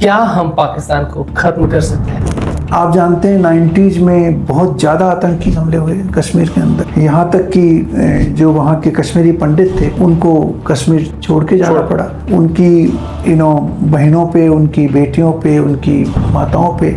क्या हम पाकिस्तान को खत्म कर सकते हैं? आप जानते हैं 90s में बहुत ज़्यादा आतंकी हमले हुए कश्मीर के अंदर, यहाँ तक कि जो वहाँ के कश्मीरी पंडित थे उनको कश्मीर छोड़ के जाना पड़ा। उनकी बहनों पे, उनकी बेटियों पे, उनकी माताओं पे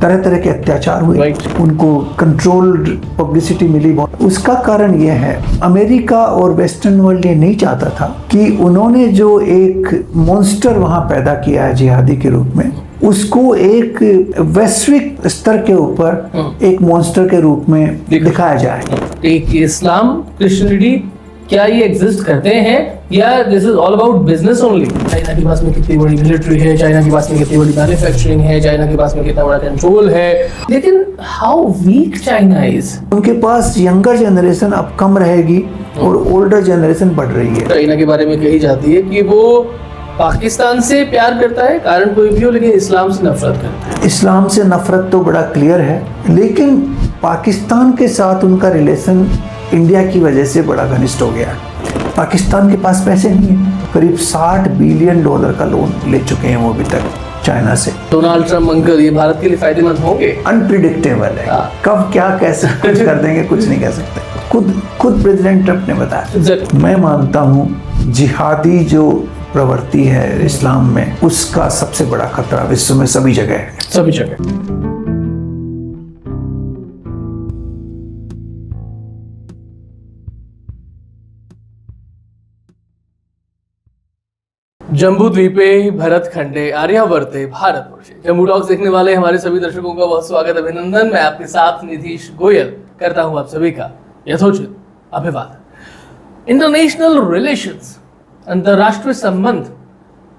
तरह तरह के अत्याचार हुए। उनको कंट्रोल्ड पब्लिसिटी मिली बहुत। उसका कारण यह है, अमेरिका और वेस्टर्न वर्ल्ड ये नहीं चाहता था कि उन्होंने जो एक मॉन्स्टर वहाँ पैदा किया है जिहादी के रूप में, उसको एक वैश्विक स्तर के ऊपर एक मॉन्स्टर के रूप में दिखाया जाए। एक इस्लाम क्रिश्चियनिटी क्या ये एग्जिस्ट करते हैं या this is all about business only? China के पास में कितनी बड़ी मिलिट्री है, चाइना के पास में कितनी बड़ी मैन्युफैक्चरिंग है, चाइना के पास में कितना बड़ा कंट्रोल है, लेकिन हाउ वीक चाइना इज। उनके पास यंगर जनरेशन अब कम रहेगी और ओल्डर जनरेशन बढ़ रही है। चाइना के बारे में कही जाती है कि वो पाकिस्तान से प्यार करता है, कारण कोई भी हो, लेकिन इस्लाम से नफरत करता है। इस्लाम से नफरत तो बड़ा क्लियर है, लेकिन पाकिस्तान के साथ उनका रिलेशन इंडिया की वजह से बड़ा घनिष्ठ हो गया है। पाकिस्तान के पास पैसे नहीं है, करीब $60 बिलियन का लोन ले चुके हैं वो अभी तक चाइना से। डोनाल्ड ट्रम्प अंकल ये भारत के लिए फायदेमंद होंगे? अनप्रिडिक्टेबल है, कब क्या कैसे कुछ कर देंगे कुछ नहीं कह सकते। खुद प्रेसिडेंट ट्रम्प ने बताया। मैं मानता हूँ जिहादी जो प्रवृत्ति है इस्लाम में, उसका सबसे बड़ा खतरा विश्व में सभी जगह है, सभी जगह। जम्बू द्वीपे भरत खंडे आर्यावर्ते भारतवर्षे। जम्बू टॉक्स देखने वाले हमारे सभी दर्शकों का बहुत स्वागत, अभिनंदन। मैं आपके साथ निधीश गोयल करता हूं आप सभी का यथोचित अभिवादन। इंटरनेशनल रिलेशंस, अंतरराष्ट्रीय संबंध,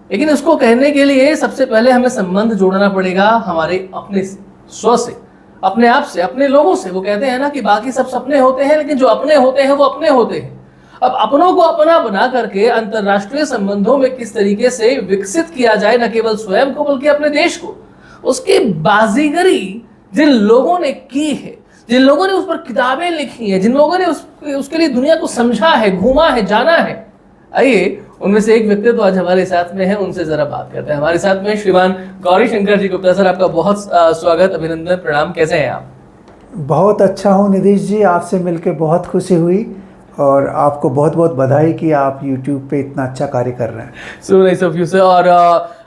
लेकिन इसको कहने के लिए सबसे पहले हमें संबंध जोड़ना पड़ेगा हमारे अपने से, स्व से, अपने आप से, अपने लोगों से। वो कहते हैं ना कि बाकी सब सपने होते हैं, लेकिन जो अपने होते हैं वो अपने होते हैं। अब अपनों को अपना बना करके अंतरराष्ट्रीय संबंधों में किस तरीके से विकसित किया जाए, न केवल स्वयं को बल्कि अपने देश को, उसकी बाजीगरी जिन लोगों ने की है, जिन लोगों ने उस पर किताबें लिखी हैं, जिन लोगों ने उसके लिए दुनिया को समझा है, घूमा है, जाना है, आइए उनमें से एक व्यक्ति तो आज हमारे साथ में है, उनसे जरा बात करते हैं। हमारे साथ में श्रीमान गौरी शंकर जी गुप्ता सर, आपका बहुत स्वागत, अभिनंदन, प्रणाम। कैसे हैं आप? बहुत अच्छा हूँ निधीश जी, आपसे मिलकर बहुत खुशी हुई और आपको बहुत बहुत बधाई कि आप YouTube पे इतना अच्छा कार्य कर रहे हैं। So nice of you sir. और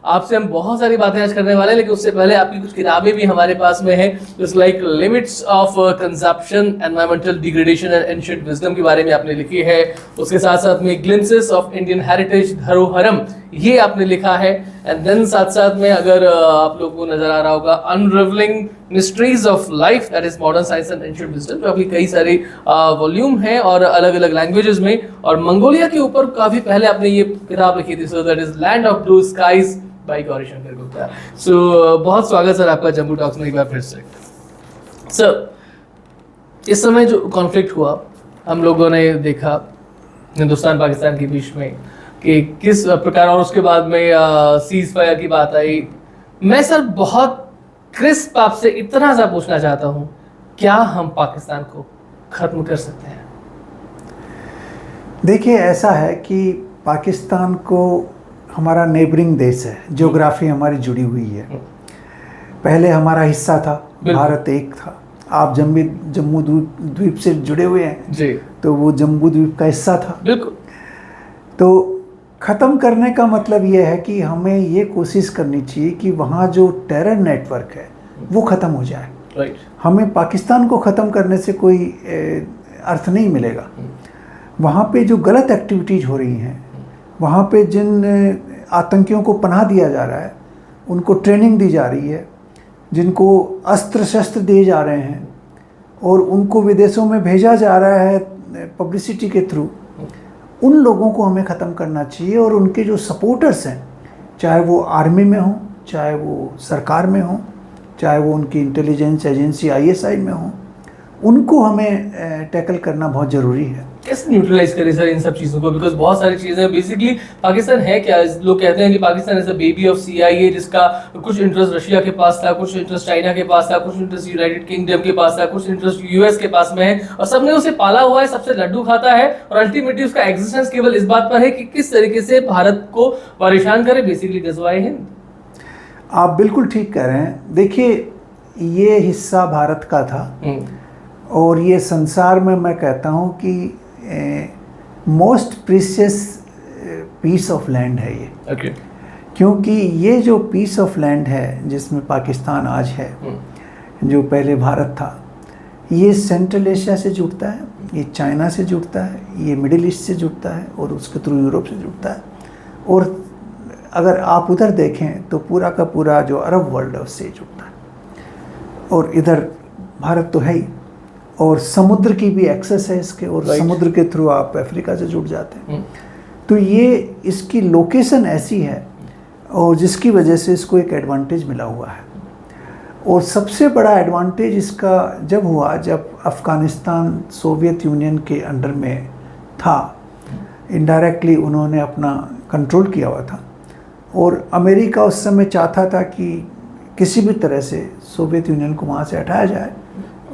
आपसे हम बहुत सारी बातें आज करने वाले हैं, लेकिन उससे पहले आपकी कुछ किताबें भी हमारे पास में हैं, just like limits of consumption, environmental degradation and ancient wisdom के बारे में आपने लिखी है। उसके साथ साथ में ग्लिम्पसेस ऑफ इंडियन हेरिटेज, धरोहरम, ये आपने लिखा है। एंड देन साथ साथ में अगर आप लोगों को नजर आ रहा होगा, unravelling mysteries of life, that is modern science and ancient wisdom, जो अभी कई सारे वॉल्यूम हैं और अलग अलग लैंग्वेजेस में। और मंगोलिया के ऊपर काफी पहले आपने ये किताब लिखी थी, so that is land of blue skies by Gauri Shankar Gupta. So बहुत स्वागत सर आपका जम्बू टॉक्स में एक बार फिर से। सर, इस समय जो कॉन्फ्लिक्ट हुआ हम लोगों ने देखा हिंदुस्तान पाकिस्तान के बीच में कि किस प्रकार, और उसके बाद में सीज फायर की बात आई। मैं सर बहुत क्रिस्प आपसे इतना सा पूछना चाहता हूँ, क्या हम पाकिस्तान को खत्म कर सकते हैं? देखिए, ऐसा है कि पाकिस्तान को, हमारा नेबरिंग देश है, ज्योग्राफी हमारी जुड़ी हुई है। पहले हमारा हिस्सा था, भारत एक था। आप जम्मू द्वीप से जुड़े हुए हैं जी, तो वो जम्बू द्वीप का हिस्सा था। बिल्कुल। तो ख़त्म करने का मतलब ये है कि हमें ये कोशिश करनी चाहिए कि वहाँ जो टेरर नेटवर्क है वो ख़त्म हो जाए। राइट। हमें पाकिस्तान को ख़त्म करने से कोई अर्थ नहीं मिलेगा। वहाँ पे जो गलत एक्टिविटीज़ हो रही हैं, वहाँ पे जिन आतंकियों को पनाह दिया जा रहा है, उनको ट्रेनिंग दी जा रही है, जिनको अस्त्र शस्त्र दिए जा रहे हैं और उनको विदेशों में भेजा जा रहा है पब्लिसिटी के थ्रू, उन लोगों को हमें ख़त्म करना चाहिए। और उनके जो सपोर्टर्स हैं, चाहे वो आर्मी में हों, चाहे वो सरकार में हों, चाहे वो उनकी इंटेलिजेंस एजेंसी ISI में हों, उनको हमें टैकल करना बहुत ज़रूरी है। कैसे न्यूट्रलाइज करें सर इन सब चीज़ों को? बिकॉज बहुत सारी चीज़ें, बेसिकली पाकिस्तान है क्या? लोग कहते हैं कि Pakistan is a baby of CIA, जिसका कुछ इंटरेस्ट रशिया के पास था, कुछ इंटरेस्ट चाइना के पास था, कुछ इंटरेस्ट यूनाइटेड किंगडम के पास था, कुछ इंटरेस्ट US के पास में है, और सबने उसे पाला हुआ है, सबसे लड्डू खाता है, और अल्टीमेटली उसका एग्जिस्टेंस केवल इस बात पर है कि किस तरीके से भारत को परेशान करे, बेसिकली गजवाए हिंद। आप बिल्कुल ठीक कह रहे हैं। देखिए, ये हिस्सा भारत का था और ये संसार में मैं कहता हूँ कि most precious piece of land है ये। ओके। क्योंकि ये जो पीस ऑफ लैंड है जिसमें पाकिस्तान आज है, जो पहले भारत था, ये सेंट्रल एशिया से जुड़ता है, ये चाइना से जुड़ता है, ये मिडिल ईस्ट से जुड़ता है और उसके थ्रू यूरोप से जुड़ता है। और अगर आप उधर देखें तो पूरा का पूरा जो अरब वर्ल्ड है उससे जुड़ता है। और इधर भारत तो है ही, और समुद्र की भी एक्सेस है इसके, और समुद्र के थ्रू आप अफ्रीका से जुड़ जाते हैं। तो ये इसकी लोकेशन ऐसी है और जिसकी वजह से इसको एक एडवांटेज मिला हुआ है। और सबसे बड़ा एडवांटेज इसका जब हुआ जब अफ़गानिस्तान सोवियत यूनियन के अंडर में था, इनडायरेक्टली उन्होंने अपना कंट्रोल किया हुआ था, और अमेरिका उस समय चाहता था कि किसी भी तरह से सोवियत यूनियन को वहाँ से हटाया जाए।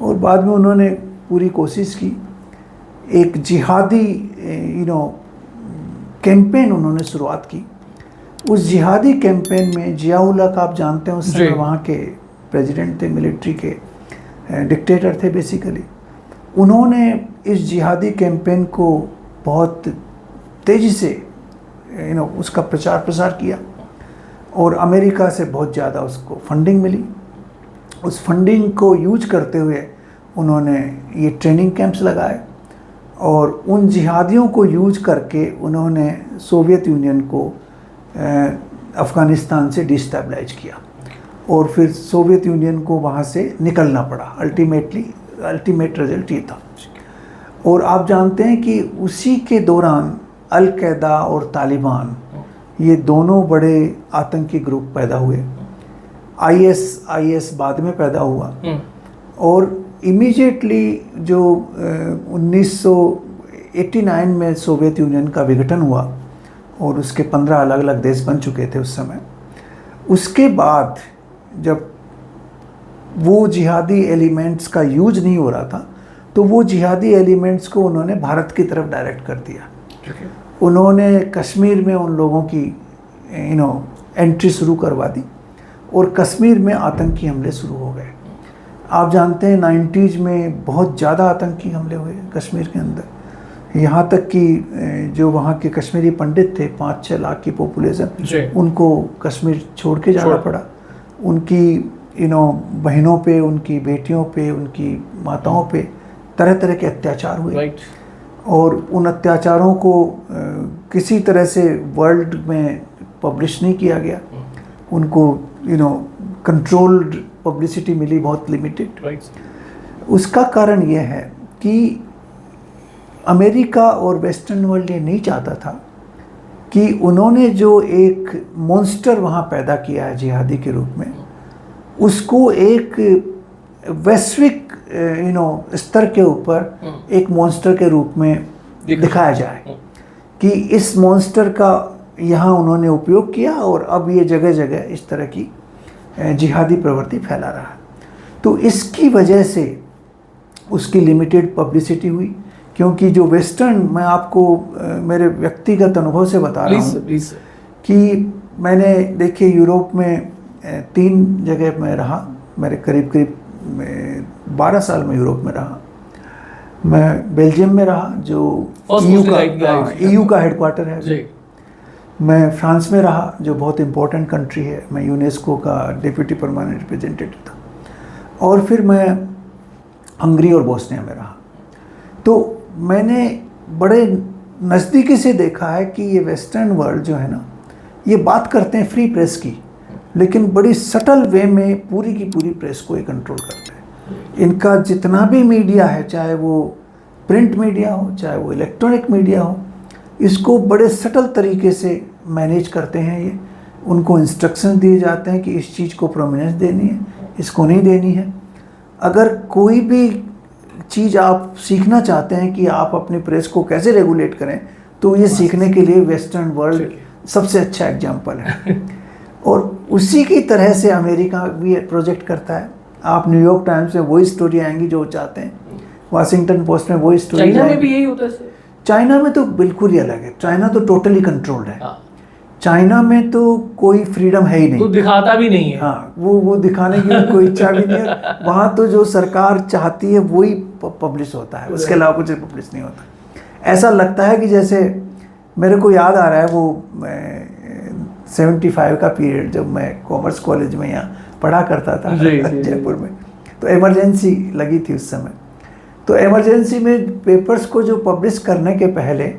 और बाद में उन्होंने पूरी कोशिश की, एक जिहादी कैंपेन उन्होंने शुरुआत की। उस जिहादी कैंपेन में जियाउल हक, आप जानते हैं, उस समय वहाँ के प्रेसिडेंट थे, मिलिट्री के डिक्टेटर थे बेसिकली। उन्होंने इस जिहादी कैंपेन को बहुत तेज़ी से उसका प्रचार प्रसार किया और अमेरिका से बहुत ज़्यादा उसको फंडिंग मिली। उस फंडिंग को यूज करते हुए उन्होंने ये ट्रेनिंग कैंप्स लगाए और उन जिहादियों को यूज करके उन्होंने सोवियत यूनियन को अफ़गानिस्तान से डिस्टेबलाइज किया और फिर सोवियत यूनियन को वहाँ से निकलना पड़ा। अल्टीमेट रिजल्ट ये था। और आप जानते हैं कि उसी के दौरान अल कायदा और तालिबान, ये दोनों बड़े आतंकी ग्रुप पैदा हुए। आईएस बाद में पैदा हुआ और इमीडिएटली जो 1989 में सोवियत यूनियन का विघटन हुआ और उसके 15 अलग अलग देश बन चुके थे उस समय। उसके बाद जब वो जिहादी एलिमेंट्स का यूज नहीं हो रहा था तो वो जिहादी एलिमेंट्स को उन्होंने भारत की तरफ डायरेक्ट कर दिया। उन्होंने कश्मीर में उन लोगों की एंट्री शुरू करवा दी और कश्मीर में आतंकी हमले शुरू हो गए। आप जानते हैं 90s में बहुत ज़्यादा आतंकी हमले हुए कश्मीर के अंदर, यहाँ तक कि जो वहाँ के कश्मीरी पंडित थे, 5-6 लाख की पॉपुलेशन, उनको कश्मीर छोड़ के जाना पड़ा। उनकी बहनों पे, उनकी बेटियों पे, उनकी माताओं पे तरह तरह के अत्याचार हुए। और उन अत्याचारों को किसी तरह से वर्ल्ड में पब्लिश नहीं किया गया। उनको कंट्रोल्ड पब्लिसिटी मिली, बहुत लिमिटेड। उसका कारण यह है कि अमेरिका और वेस्टर्न वर्ल्ड ये नहीं चाहता था कि उन्होंने जो एक मॉन्स्टर वहाँ पैदा किया है जिहादी के रूप में, उसको एक वैश्विक स्तर के ऊपर एक मॉन्स्टर के रूप में दिखाया जाए कि इस मॉन्स्टर का यहाँ उन्होंने उपयोग किया और अब ये जगह जगह इस तरह की जिहादी प्रवृत्ति फैला रहा है। तो इसकी वजह से उसकी लिमिटेड पब्लिसिटी हुई, क्योंकि जो वेस्टर्न, मैं आपको मेरे व्यक्तिगत अनुभव से बता रहा हूँ कि मैंने देखिए यूरोप में 3 जगह में रहा। मेरे करीब 12 साल में यूरोप में रहा। मैं बेल्जियम में रहा जो EU का हेडक्वार्टर है। मैं फ्रांस में रहा जो बहुत इम्पोर्टेंट कंट्री है, मैं यूनेस्को का डिप्यूटी परमानेंट रिप्रेजेंटेटिव था। और फिर मैं हंगरी और बोस्निया में रहा। तो मैंने बड़े नज़दीकी से देखा है कि ये वेस्टर्न वर्ल्ड जो है ना, ये बात करते हैं फ्री प्रेस की, लेकिन बड़ी सटल वे में पूरी की पूरी प्रेस को ये कंट्रोल करते हैं। इनका जितना भी मीडिया है, चाहे वो प्रिंट मीडिया हो, चाहे वो इलेक्ट्रॉनिक मीडिया हो, इसको बड़े सटल तरीके से मैनेज करते हैं ये। उनको इंस्ट्रक्शन दिए जाते हैं कि इस चीज़ को प्रोमिनेंस देनी है, इसको नहीं देनी है। अगर कोई भी चीज़ आप सीखना चाहते हैं कि आप अपनी प्रेस को कैसे रेगुलेट करें, तो ये सीखने के लिए वेस्टर्न वर्ल्ड सबसे अच्छा एग्जाम्पल है। और उसी की तरह से अमेरिका भी प्रोजेक्ट करता है। आप न्यूयॉर्क टाइम्स में वही स्टोरी आएंगी जो चाहते हैं, वाशिंगटन पोस्ट में वही स्टोरी। चाइना में भी यही होता है? चाइना में तो बिल्कुल ही अलग है। चाइना तो टोटली कंट्रोल्ड है। चाइना में तो कोई फ्रीडम है ही वो नहीं। दिखाता भी नहीं है। हाँ, वो दिखाने की कोई इच्छा भी नहीं है। वहाँ तो जो सरकार चाहती है वही पब्लिश होता है, उसके अलावा कुछ पब्लिश नहीं होता। ऐसा लगता है कि जैसे मेरे को याद आ रहा है वो 75 का पीरियड, जब मैं कॉमर्स कॉलेज में यहाँ पढ़ा करता था जयपुर में, तो इमरजेंसी लगी थी उस समय। तो इमरजेंसी में पेपर्स को जो पब्लिश करने के पहले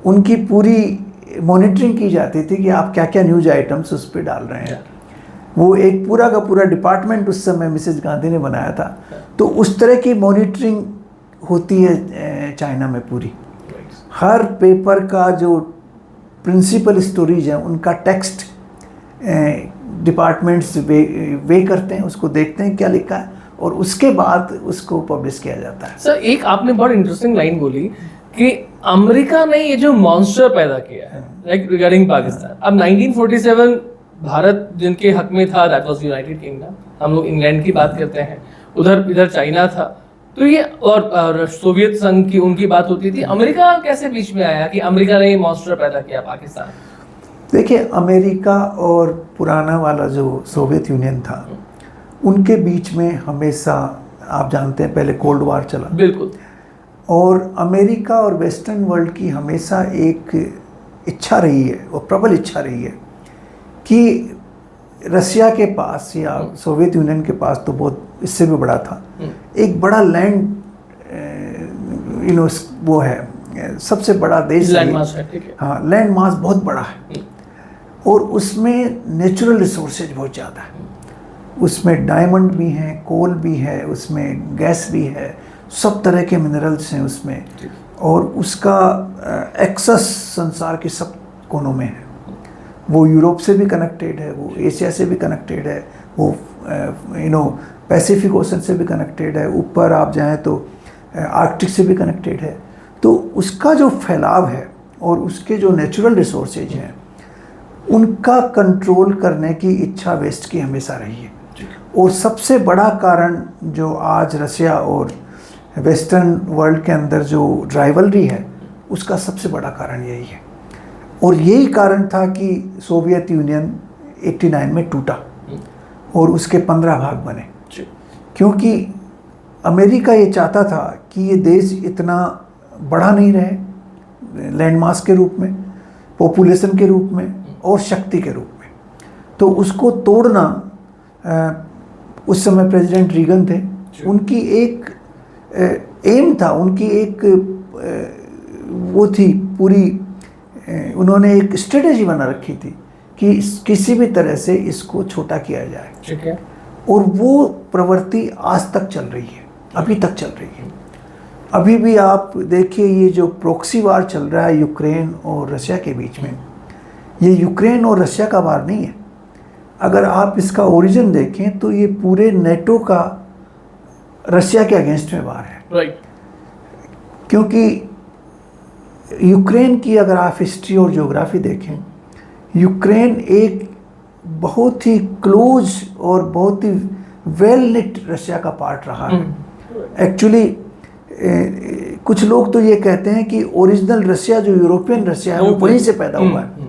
उनकी पूरी मॉनिटरिंग की जाती थी कि आप क्या क्या न्यूज आइटम्स उस पर डाल रहे हैं। वो एक पूरा का पूरा डिपार्टमेंट उस समय मिसेज गांधी ने बनाया था। तो उस तरह की मॉनिटरिंग होती है चाइना में पूरी। हर पेपर का जो प्रिंसिपल स्टोरीज हैं उनका टेक्स्ट डिपार्टमेंट्स वे करते हैं, उसको देखते हैं क्या लिखा है, और उसके बाद उसको पब्लिश किया जाता है। सर, एक आपने बहुत इंटरेस्टिंग लाइन बोली कि अमेरिका ने ये जो मॉन्स्टर पैदा किया है लाइक रिगार्डिंग पाकिस्तान। अब 1947 भारत जिनके हक में था, दैट वाज यूनाइटेड किंगडम। हम लोग इंग्लैंड की बात करते हैं, उधर इधर चाइना था। तो ये और सोवियत संघ की उनकी बात होती थी। अमेरिका कैसे बीच में आया कि अमेरिका ने ये मॉन्स्टर पैदा किया पाकिस्तान? देखिए, अमेरिका और पुराना वाला जो सोवियत यूनियन था, उनके बीच में हमेशा, आप जानते हैं, पहले कोल्ड वार चला। बिल्कुल। और अमेरिका और वेस्टर्न वर्ल्ड की हमेशा एक इच्छा रही है, और प्रबल इच्छा रही है, कि रसिया के पास या सोवियत यूनियन के पास तो बहुत इससे भी बड़ा था, एक बड़ा लैंड वो है, सबसे बड़ा देश लैंड मास है, ठीक है। हाँ, लैंड मास बहुत बड़ा है, और उसमें नेचुरल रिसोर्सेज बहुत ज़्यादा है। उसमें डायमंड भी हैं, कोल भी है, उसमें गैस भी है, सब तरह के मिनरल्स हैं उसमें, और उसका एक्सेस संसार के सब कोनों में है। वो यूरोप से भी कनेक्टेड है, वो एशिया से भी कनेक्टेड है, वो पैसिफिक ओशन से भी कनेक्टेड है, ऊपर आप जाएं तो आर्कटिक से भी कनेक्टेड है। तो उसका जो फैलाव है और उसके जो नेचुरल रिसोर्सेज हैं, उनका कंट्रोल करने की इच्छा वेस्ट की हमेशा रही है। और सबसे बड़ा कारण जो आज रसिया और वेस्टर्न वर्ल्ड के अंदर जो राइवलरी है, उसका सबसे बड़ा कारण यही है। और यही कारण था कि सोवियत यूनियन 89 में टूटा और उसके 15 भाग बने, क्योंकि अमेरिका ये चाहता था कि ये देश इतना बड़ा नहीं रहे लैंड मास के रूप में, पॉपुलेशन के रूप में और शक्ति के रूप में। तो उसको तोड़ना, उस समय प्रेसिडेंट रीगन थे, उनकी एक एम था, उनकी एक वो थी पूरी, उन्होंने एक स्ट्रेटेजी बना रखी थी कि किसी भी तरह से इसको छोटा किया जाए। ठीक है। और वो प्रवृत्ति आज तक चल रही है, अभी तक चल रही है। अभी भी आप देखिए, ये जो प्रॉक्सी वार चल रहा है यूक्रेन और रशिया के बीच में, ये यूक्रेन और रशिया का वार नहीं है। अगर आप इसका ओरिजिन देखें तो ये पूरे नेटो का रशिया के अगेंस्ट में वार है। राइट। क्योंकि यूक्रेन की अगर आप हिस्ट्री और ज्योग्राफी देखें, यूक्रेन एक बहुत ही क्लोज और बहुत ही वेल निट रशिया का पार्ट रहा है। एक्चुअली कुछ लोग तो ये कहते हैं कि ओरिजिनल रशिया जो यूरोपियन रशिया है वो वहीं से पैदा हुआ है।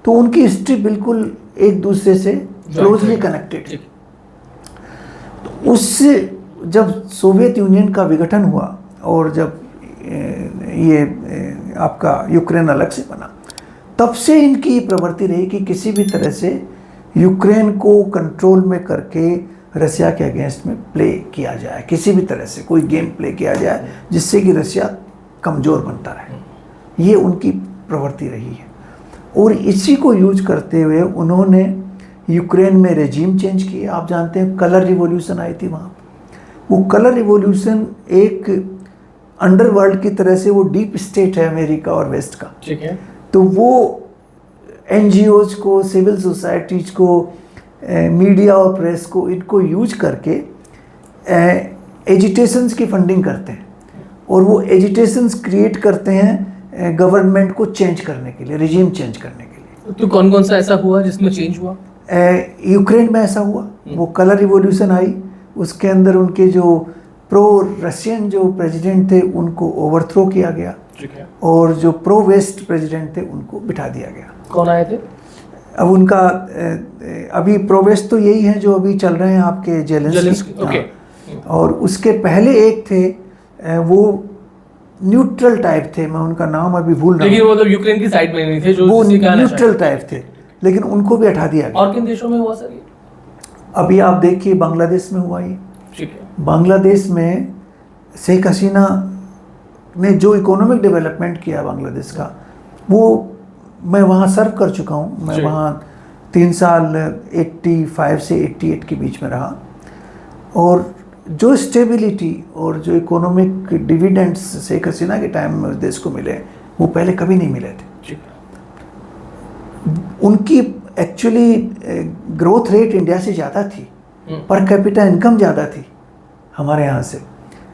तो उनकी हिस्ट्री बिल्कुल एक दूसरे से क्लोजली कनेक्टेड है। तो उससे जब सोवियत यूनियन का विघटन हुआ और जब ये आपका यूक्रेन अलग से बना, तब से इनकी प्रवृत्ति रही कि किसी भी तरह से यूक्रेन को कंट्रोल में करके रशिया के अगेंस्ट में प्ले किया जाए, किसी भी तरह से कोई गेम प्ले किया जाए जिससे कि रशिया कमज़ोर बनता रहे। ये उनकी प्रवृत्ति रही है, और इसी को यूज करते हुए उन्होंने यूक्रेन में रेजीम चेंज किया। आप जानते हैं कलर रिवॉल्यूशन आई थी वहाँ। वो कलर रिवॉल्यूशन एक अंडरवर्ल्ड की तरह से, वो डीप स्टेट है अमेरिका और वेस्ट का। ठीक है। तो वो एनजीओज को, सिविल सोसाइटीज को, मीडिया और प्रेस को, इनको यूज करके एजिटेशंस की फंडिंग करते हैं, और वो एजिटेशंस क्रिएट करते हैं गवर्नमेंट को चेंज करने के लिए, रिजीम चेंज करने के लिए। तो कौन कौन सा ऐसा हुआ जिसमें चेंज हुआ? यूक्रेन में ऐसा हुआ, वो कलर रिवॉल्यूशन आई, उसके अंदर उनके जो प्रो रशियन जो प्रेसिडेंट थे उनको ओवरथ्रो किया गया, ठीक है, और जो प्रो वेस्ट प्रेसिडेंट थे उनको बिठा दिया गया। कौन आए थे? अब उनका अभी प्रोवेस्ट तो यही है जो अभी चल रहे हैं आपके जेलेंस्की, ओके। हाँ। और उसके पहले एक थे वो न्यूट्रल टाइप थे, मैं उनका नाम अभी भूल रहा लेकिन हूँ। वो तो यूक्रेन की साइड में नहीं थे, जो वो जिससे कहना न्यूट्रल चाहे। टाइप थे, लेकिन उनको भी हटा दिया गया। और किन देशों में हुआ सर ये? अभी आप देखिए बांग्लादेश में हुआ ये। ठीक है। बांग्लादेश में शेख हसीना ने जो इकोनॉमिक डेवलपमेंट किया बांग्लादेश का, वो मैं वहाँ सर्व कर चुका हूँ। मैं जी। वहाँ 3 साल 85 से 88 के बीच में रहा, और जो स्टेबिलिटी और जो इकोनॉमिक डिविडेंड्स शेख हसीना के टाइम में उस देश को मिले, वो पहले कभी नहीं मिले थे। ठीक है। उनकी एक्चुअली ग्रोथ रेट इंडिया से ज़्यादा थी, पर कैपिटा इनकम ज़्यादा थी हमारे यहाँ से,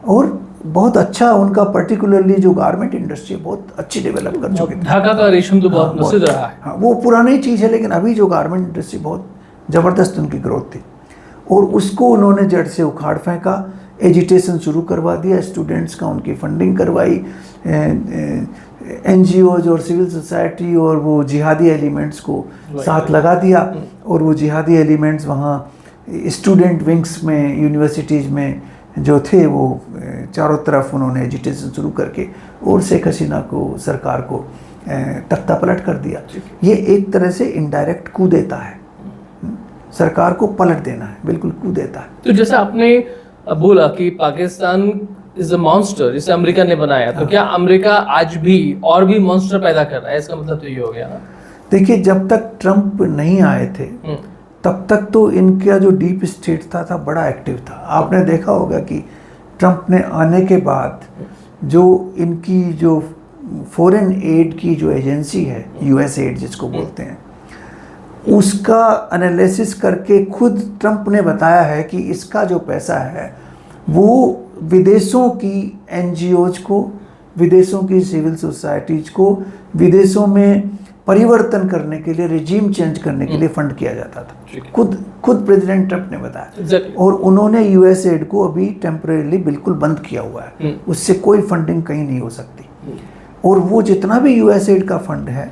और बहुत अच्छा उनका पर्टिकुलरली जो गारमेंट इंडस्ट्री बहुत अच्छी डेवलप कर चुके थे। ढाका का रेशम तो बहुत हाँ, प्रसिद्ध रहा है। हाँ, वो पुरानी चीज़ है, लेकिन अभी जो गारमेंट इंडस्ट्री बहुत ज़बरदस्त उनकी ग्रोथ थी, और उसको उन्होंने जड़ से उखाड़ फेंका, एजुटेशन शुरू करवा दिया, स्टूडेंट्स का उनकी फंडिंग करवाई, NGOs और सिविल सोसाइटी और वो जिहादी एलिमेंट्स को साथ लगा दिया, और वो जिहादी एलिमेंट्स वहाँ स्टूडेंट विंग्स में यूनिवर्सिटीज़ में जो थे वो चारों तरफ उन्होंने एजुटेशन शुरू करके और शेख हसीना को सरकार को तख्ता पलट कर दिया। ये एक तरह से इनडायरेक्ट कू देता है, सरकार को पलट देना है, बिल्कुल कू देता है। तो जैसे आपने बोला कि पाकिस्तान इज अ मॉन्स्टर, जिसे अमेरिका ने बनाया, तो क्या अमेरिका आज भी और भी मॉन्स्टर पैदा कर रहा है? इसका मतलब तो ये हो गया ना। देखिए, जब तक ट्रंप नहीं आए थे तब तक तो इनका जो डीप स्टेट था बड़ा एक्टिव था। आपने देखा होगा कि ट्रंप ने आने के बाद जो इनकी जो फॉरेन एड की जो एजेंसी है, US एड जिसको बोलते हैं, उसका एनालिसिस करके खुद ट्रंप ने बताया है कि इसका जो पैसा है वो विदेशों की NGOs को, विदेशों की सिविल सोसाइटीज को विदेशों में परिवर्तन करने के लिए, रिजीम चेंज करने के लिए फंड किया जाता था। खुद प्रेसिडेंट ट्रंप ने बताया। और उन्होंने US एड को अभी टेम्परेरी बिल्कुल बंद किया हुआ है, उससे कोई फंडिंग कहीं नहीं हो सकती। और वो जितना भी US एड का फंड है,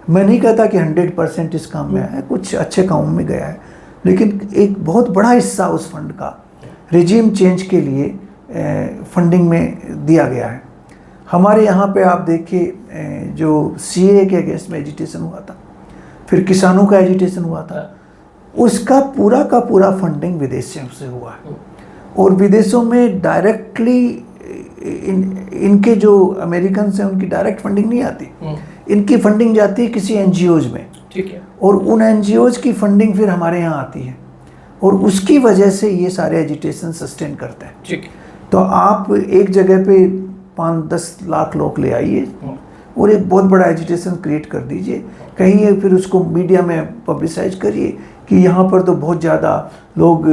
मैं नहीं कहता कि 100% इस काम में है, कुछ अच्छे काम में गया है, लेकिन एक बहुत बड़ा हिस्सा उस फंड का रिजीम चेंज के लिए फंडिंग में दिया गया है। हमारे यहाँ पे आप देखिए जो CA के अगेंस्ट में एजिटेशन हुआ था, फिर किसानों का एजिटेशन हुआ था, उसका पूरा का पूरा फंडिंग विदेशों से हुआ है। और विदेशों में डायरेक्टली इनके जो अमेरिकन हैं उनकी डायरेक्ट फंडिंग नहीं आती, इनकी फंडिंग जाती है किसी NGOs में। ठीक है। और उन NGOs की फंडिंग फिर हमारे यहाँ आती है, और उसकी वजह से ये सारे एजिटेशन सस्टेन करते हैं। ठीक है। तो आप एक जगह पे 5-10 लाख लोग ले आइए और एक बहुत बड़ा एजिटेशन क्रिएट कर दीजिए, कहीं फिर उसको मीडिया में पब्लिसाइज करिए कि यहाँ पर तो बहुत ज़्यादा लोग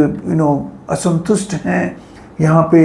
असंतुष्ट हैं, यहाँ पे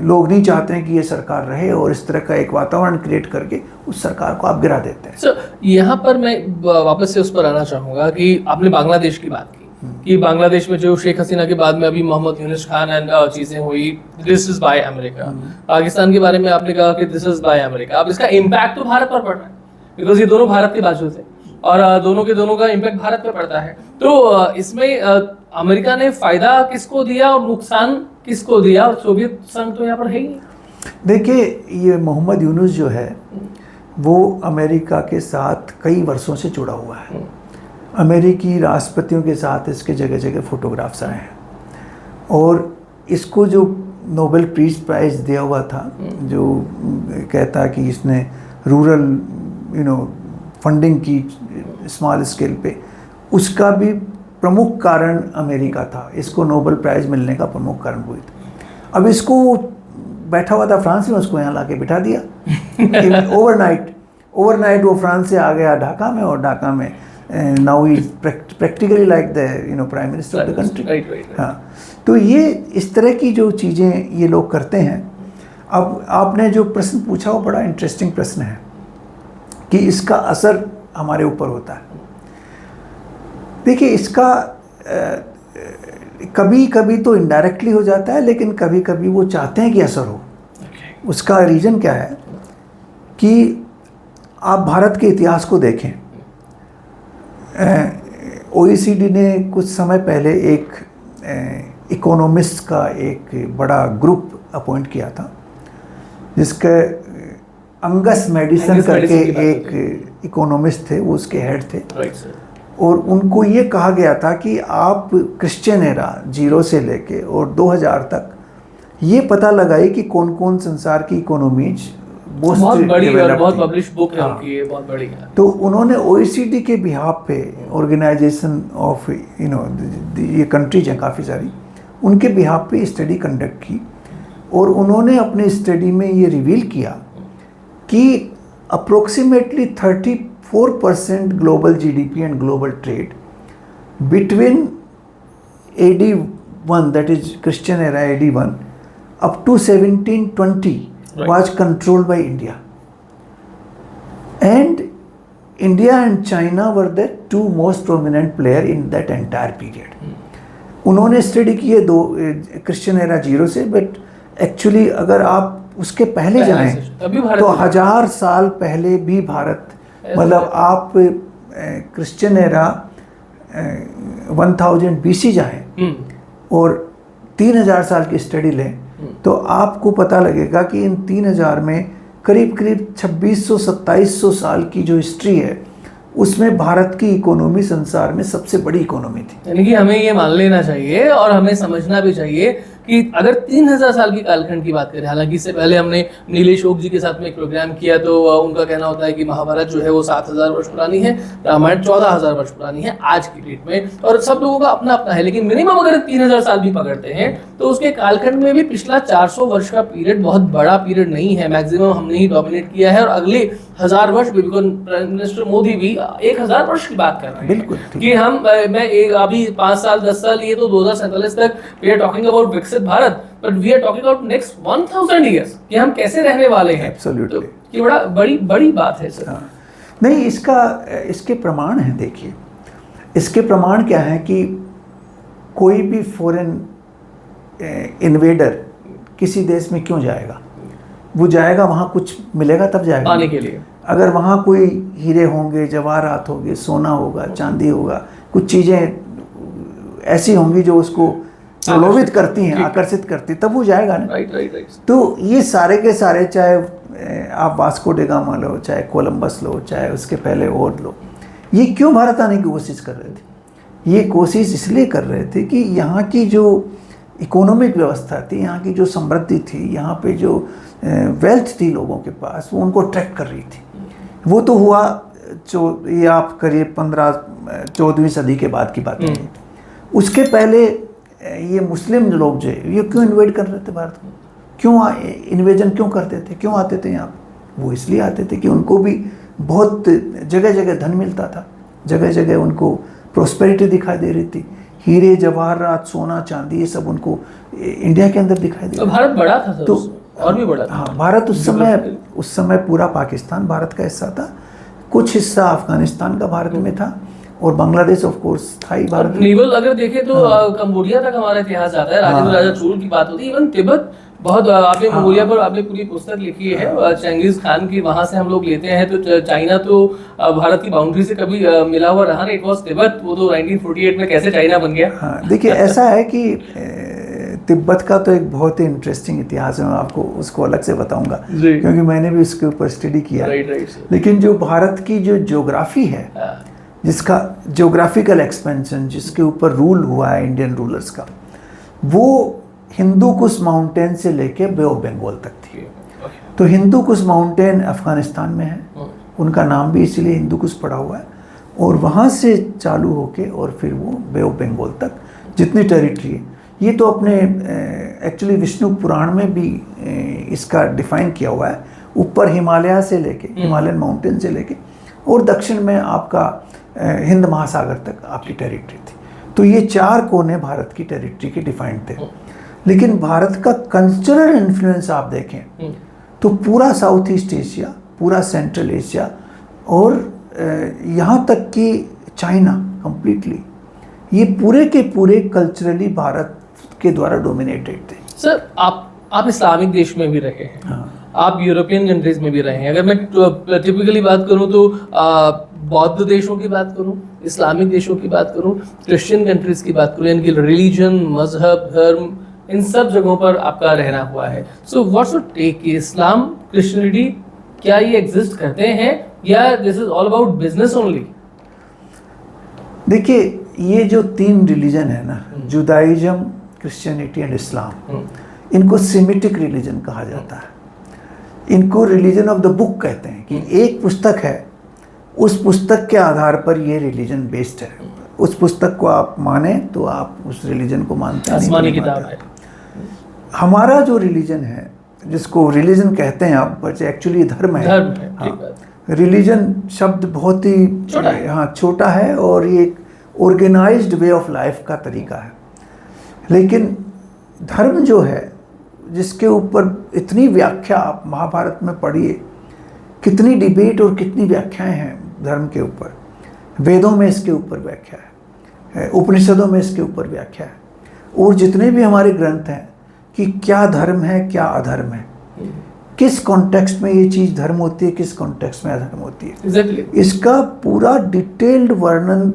लोग नहीं चाहते हैं कि ये सरकार रहे, और इस तरह का एक वातावरण क्रिएट करके उस सरकार को आप गिरा देते हैं। यहाँ पर मैं वापस से उस पर आना चाहूँगा कि आपने बांग्लादेश की बात की कि बांग्लादेश में जो शेख हसीना के बाद में अभी मोहम्मद यूनुस खान एंड चीजें हुई, this is by America. Pakistan के बारे में आपने कहा कि दिस इज बाय अमेरिका। अब इसका इम्पैक्ट तो भारत पर पड़ रहा है, बिकॉज ये दोनों भारत के बाजू थे, और दोनों के दोनों का इम्पैक्ट भारत पर पड़ता है। तो इसमें अमेरिका ने फायदा किसको दिया और नुकसान किसको दिया? और सोवियत संघ तो यहाँ पर है ही नहीं। देखिए, ये मोहम्मद यूनुस जो है वो अमेरिका के साथ कई वर्षों से जुड़ा हुआ है। अमेरिकी राष्ट्रपतियों के साथ इसके जगह जगह फोटोग्राफ्स आए हैं, और इसको जो नोबेल पीस प्राइज दिया हुआ था, जो कहता है कि इसने रूरल फंडिंग की स्मॉल स्केल पे, उसका भी प्रमुख कारण अमेरिका था। इसको नोबेल प्राइज़ मिलने का प्रमुख कारण हुई थी। अब इसको बैठा हुआ था फ्रांस में, उसको यहाँ लाके बिठा दिया ओवरनाइट वो फ्रांस से आ गया ढाका में, और ढाका में now he practically like the prime minister of the country. हाँ, तो ये इस तरह की जो चीज़ें ये लोग करते हैं। अब आपने जो प्रश्न पूछा वो बड़ा इंटरेस्टिंग प्रश्न है कि इसका असर हमारे ऊपर होता है। देखिए, इसका कभी कभी तो इनडायरेक्टली हो जाता है, लेकिन कभी कभी वो चाहते हैं कि असर हो। उसका रीज़न क्या है कि आप भारत के इतिहास को देखें OECD ने कुछ समय पहले एक इकोनॉमिस्ट का एक बड़ा ग्रुप अपॉइंट किया था, जिसके अंगस मेडिसन करके एक इकोनॉमिस्ट थे, वो उसके हेड थे। Right sir. और उनको ये कहा गया था कि आप क्रिश्चियन एरा 0 से लेके और 2000 तक ये पता लगाए कि कौन कौन संसार की इकोनॉमीज बहुत बड़ी और बहुत पब्लिश बुक है उनकी, ये बहुत बड़ी है। तो उन्होंने OECD के बिहाफ पे, ऑर्गेनाइजेशन ऑफ ये कंट्रीज हैं काफ़ी सारी, उनके बिहाफ पे स्टडी कंडक्ट की। और उन्होंने अपने स्टडी में ये रिवील किया कि approximately 34% global GDP and global trade between AD 1, that is Christian era AD 1 up to 1720 was controlled by India, and India and China were the two most prominent player in that entire period. उन्होंने study किए दो Christian era 0 से, but actually अगर आप उसके पहले जाएं तो 1000 साल पहले भी भारत, मतलब आप क्रिश्चियन एरा 1000 BC जाएं और 3000 साल की स्टडी लें तो आपको पता लगेगा कि इन 3000 में करीब करीब 2600-2700 साल की जो हिस्ट्री है उसमें भारत की इकोनॉमी संसार में सबसे बड़ी इकोनॉमी थी। यानी कि हमें ये मान लेना चाहिए और हमें समझना भी चाहिए कि अगर 3000 साल की कालखंड की बात करें, हालांकि इससे पहले हमने नीलेश ओक जी के साथ में एक प्रोग्राम किया तो उनका कहना होता है कि महाभारत जो है वो 7000 वर्ष पुरानी है, रामायण 14000 वर्ष पुरानी है आज की डेट में, और सब लोगों का अपना अपना है। लेकिन मिनिमम अगर 3000 साल भी पकड़ते हैं तो उसके कालखंड में भी पिछला 400 वर्ष का पीरियड बहुत बड़ा पीरियड नहीं है, मैक्सिमम हमने ही डोमिनेट किया है। और अगले 1000 वर्ष भी, प्राइम मिनिस्टर मोदी भी 1000 वर्ष की बात कर रहे हैं। बिल्कुल कि हम अभी 5 साल 10 साल, ये तो 2047 तक वी आर टॉकिंग अबाउट विकसित Bharat, but we are talking about next 1000 years कि हम कैसे रहने वाले हैं। एब्सोल्युटली, तो ये बड़ा बड़ी बात है सर। नहीं, इसके प्रमाण हैं। देखिए, इसके प्रमाण क्या है कि कोई भी फॉरेन इन्वेडर किसी देश में क्यों जाएगा? वो जाएगा वहाँ कुछ मिलेगा तब जाएगा पाने के लिए। अगर वहाँ कोई हीरे होंगे, जवाहरात होंगे, सोना होगा, चांदी होगा, कुछ चीज़ें ऐसी होंगी जो उसको प्रलोभित करती हैं, आकर्षित करती, तब वो जाएगा ना। राइट। तो ये सारे के सारे, चाहे आप वास्को डे गामा लो, चाहे कोलंबस लो, चाहे उसके पहले और लो, ये क्यों भारत आने की कोशिश कर रहे थे? ये कोशिश इसलिए कर रहे थे कि यहाँ की जो इकोनॉमिक व्यवस्था थी, यहाँ की जो समृद्धि थी, यहाँ पे जो वेल्थ थी लोगों के पास, वो उनको अट्रैक्ट कर रही थी। वो तो हुआ ये आप करीब 14वीं सदी के बाद की बात है। उसके पहले ये मुस्लिम लोग जो है ये क्यों इन्वेड कर रहे थे भारत को? क्यों इन्वेजन क्यों करते थे? क्यों आते थे यहाँ? वो इसलिए आते थे कि उनको भी बहुत जगह जगह धन मिलता था, जगह जगह उनको प्रोस्पेरिटी दिखाई दे रही थी, हीरे जवाहरात, सोना चांदी, ये सब उनको इंडिया के अंदर दिखाई दे रहा था। भारत बड़ा था तो और भी बड़ा था। हाँ, भारत उस समय पूरा पाकिस्तान भारत का हिस्सा था, कुछ हिस्सा अफगानिस्तान का भारत में था, और बांग्लादेश ऑफ कोर्स था ही भारत में। नेवल अगर देखें तो कंबोडिया तक हमारा इतिहास आता है, राजेंद्र राजा चोल की बात होती है, इवन तिब्बत बहुत, आपने मंगोलिया पर आपने पूरी पुस्तक लिखी है चंगेज खान की, वहां से हम लोग लेते हैं। तो चाइना तो भारत की बाउंड्री से कभी मिला हुआ रहा नहीं, इट वाज तिब्बत। वो तो 1948 में कैसे चाइना बन गया। हाँ, देखिए ऐसा है कि तिब्बत का तो एक बहुत ही इंटरेस्टिंग इतिहास है, मैं आपको उसको अलग से बताऊंगा क्योंकि मैंने भी उसके ऊपर स्टडी किया। लेकिन जो भारत की जो ज्योग्राफी है, जिसका ज्योग्राफिकल एक्सपेंशन, जिसके ऊपर रूल हुआ है इंडियन रूलर्स का, वो हिंदू कुश माउंटेन से लेके बे ऑफ बंगाल तक थी। तो हिंदू कुश माउंटेन अफगानिस्तान में है, उनका नाम भी इसीलिए हिंदू कुश पड़ा हुआ है, और वहाँ से चालू होके और फिर वो बे ऑफ बंगाल तक जितनी टेरिटरी है, ये तो अपने एक्चुअली विष्णु पुराण में भी इसका डिफाइन किया हुआ है। ऊपर हिमालय से लेके, हिमालयन माउंटेन से लेके, और दक्षिण में आपका हिंद महासागर तक आपकी टेरिटरी थी। तो ये 4 कोने भारत की टेरिटरी के डिफाइंड थे। लेकिन भारत का कल्चरल इन्फ्लुएंस आप देखें तो पूरा साउथ ईस्ट एशिया, पूरा सेंट्रल एशिया, और यहाँ तक कि चाइना कंप्लीटली, ये पूरे के पूरे कल्चरली भारत के द्वारा डोमिनेटेड थे। सर, आप इस्लामिक देश में भी रहे हैं, हाँ, आप यूरोपियन कंट्रीज में भी रहे हैं। अगर मैं टिपिकली बात करूं तो बौद्ध देशों की बात करूं, इस्लामिक देशों की बात करूं, क्रिश्चियन कंट्रीज की बात करूं, इनकी रिलीजन, मजहब, धर्म, इन सब जगहों पर आपका रहना हुआ है। सो व्हाट्स योर टेक कि इस्लाम, क्रिश्चियनिटी, क्या ये एग्जिस्ट करते हैं या this is all about business only? देखिए, ये जो 3 रिलीजन है ना, जुदाइज्म, क्रिश्चियनिटी एंड इस्लाम, इनको सेमिटिक रिलीजन कहा जाता है। इनको रिलीजन ऑफ द बुक कहते हैं कि एक पुस्तक है, उस पुस्तक के आधार पर ये रिलीजन बेस्ड है। उस पुस्तक को आप माने तो आप उस रिलीजन को मानते हैं, आसमानी किताब है। हमारा जो रिलीजन है, जिसको रिलीजन कहते हैं आप, बट एक्चुअली धर्म है। धर्म है, ठीक हाँ, बात। रिलीजन शब्द बहुत ही छोटा है और ये एक ऑर्गेनाइज्ड वे ऑफ लाइफ का तरीका है। लेकिन धर्म जो है, जिसके ऊपर इतनी व्याख्या आप महाभारत में पढ़िए, कितनी डिबेट और कितनी व्याख्याएं हैं धर्म के ऊपर। वेदों में इसके ऊपर व्याख्या है, उपनिषदों में इसके ऊपर व्याख्या है, और जितने भी हमारे ग्रंथ हैं कि क्या धर्म है, क्या अधर्म है, किस कॉन्टेक्स्ट में ये चीज़ धर्म होती है, किस कॉन्टेक्स्ट में अधर्म होती है। Exactly. इसका पूरा डिटेल्ड वर्णन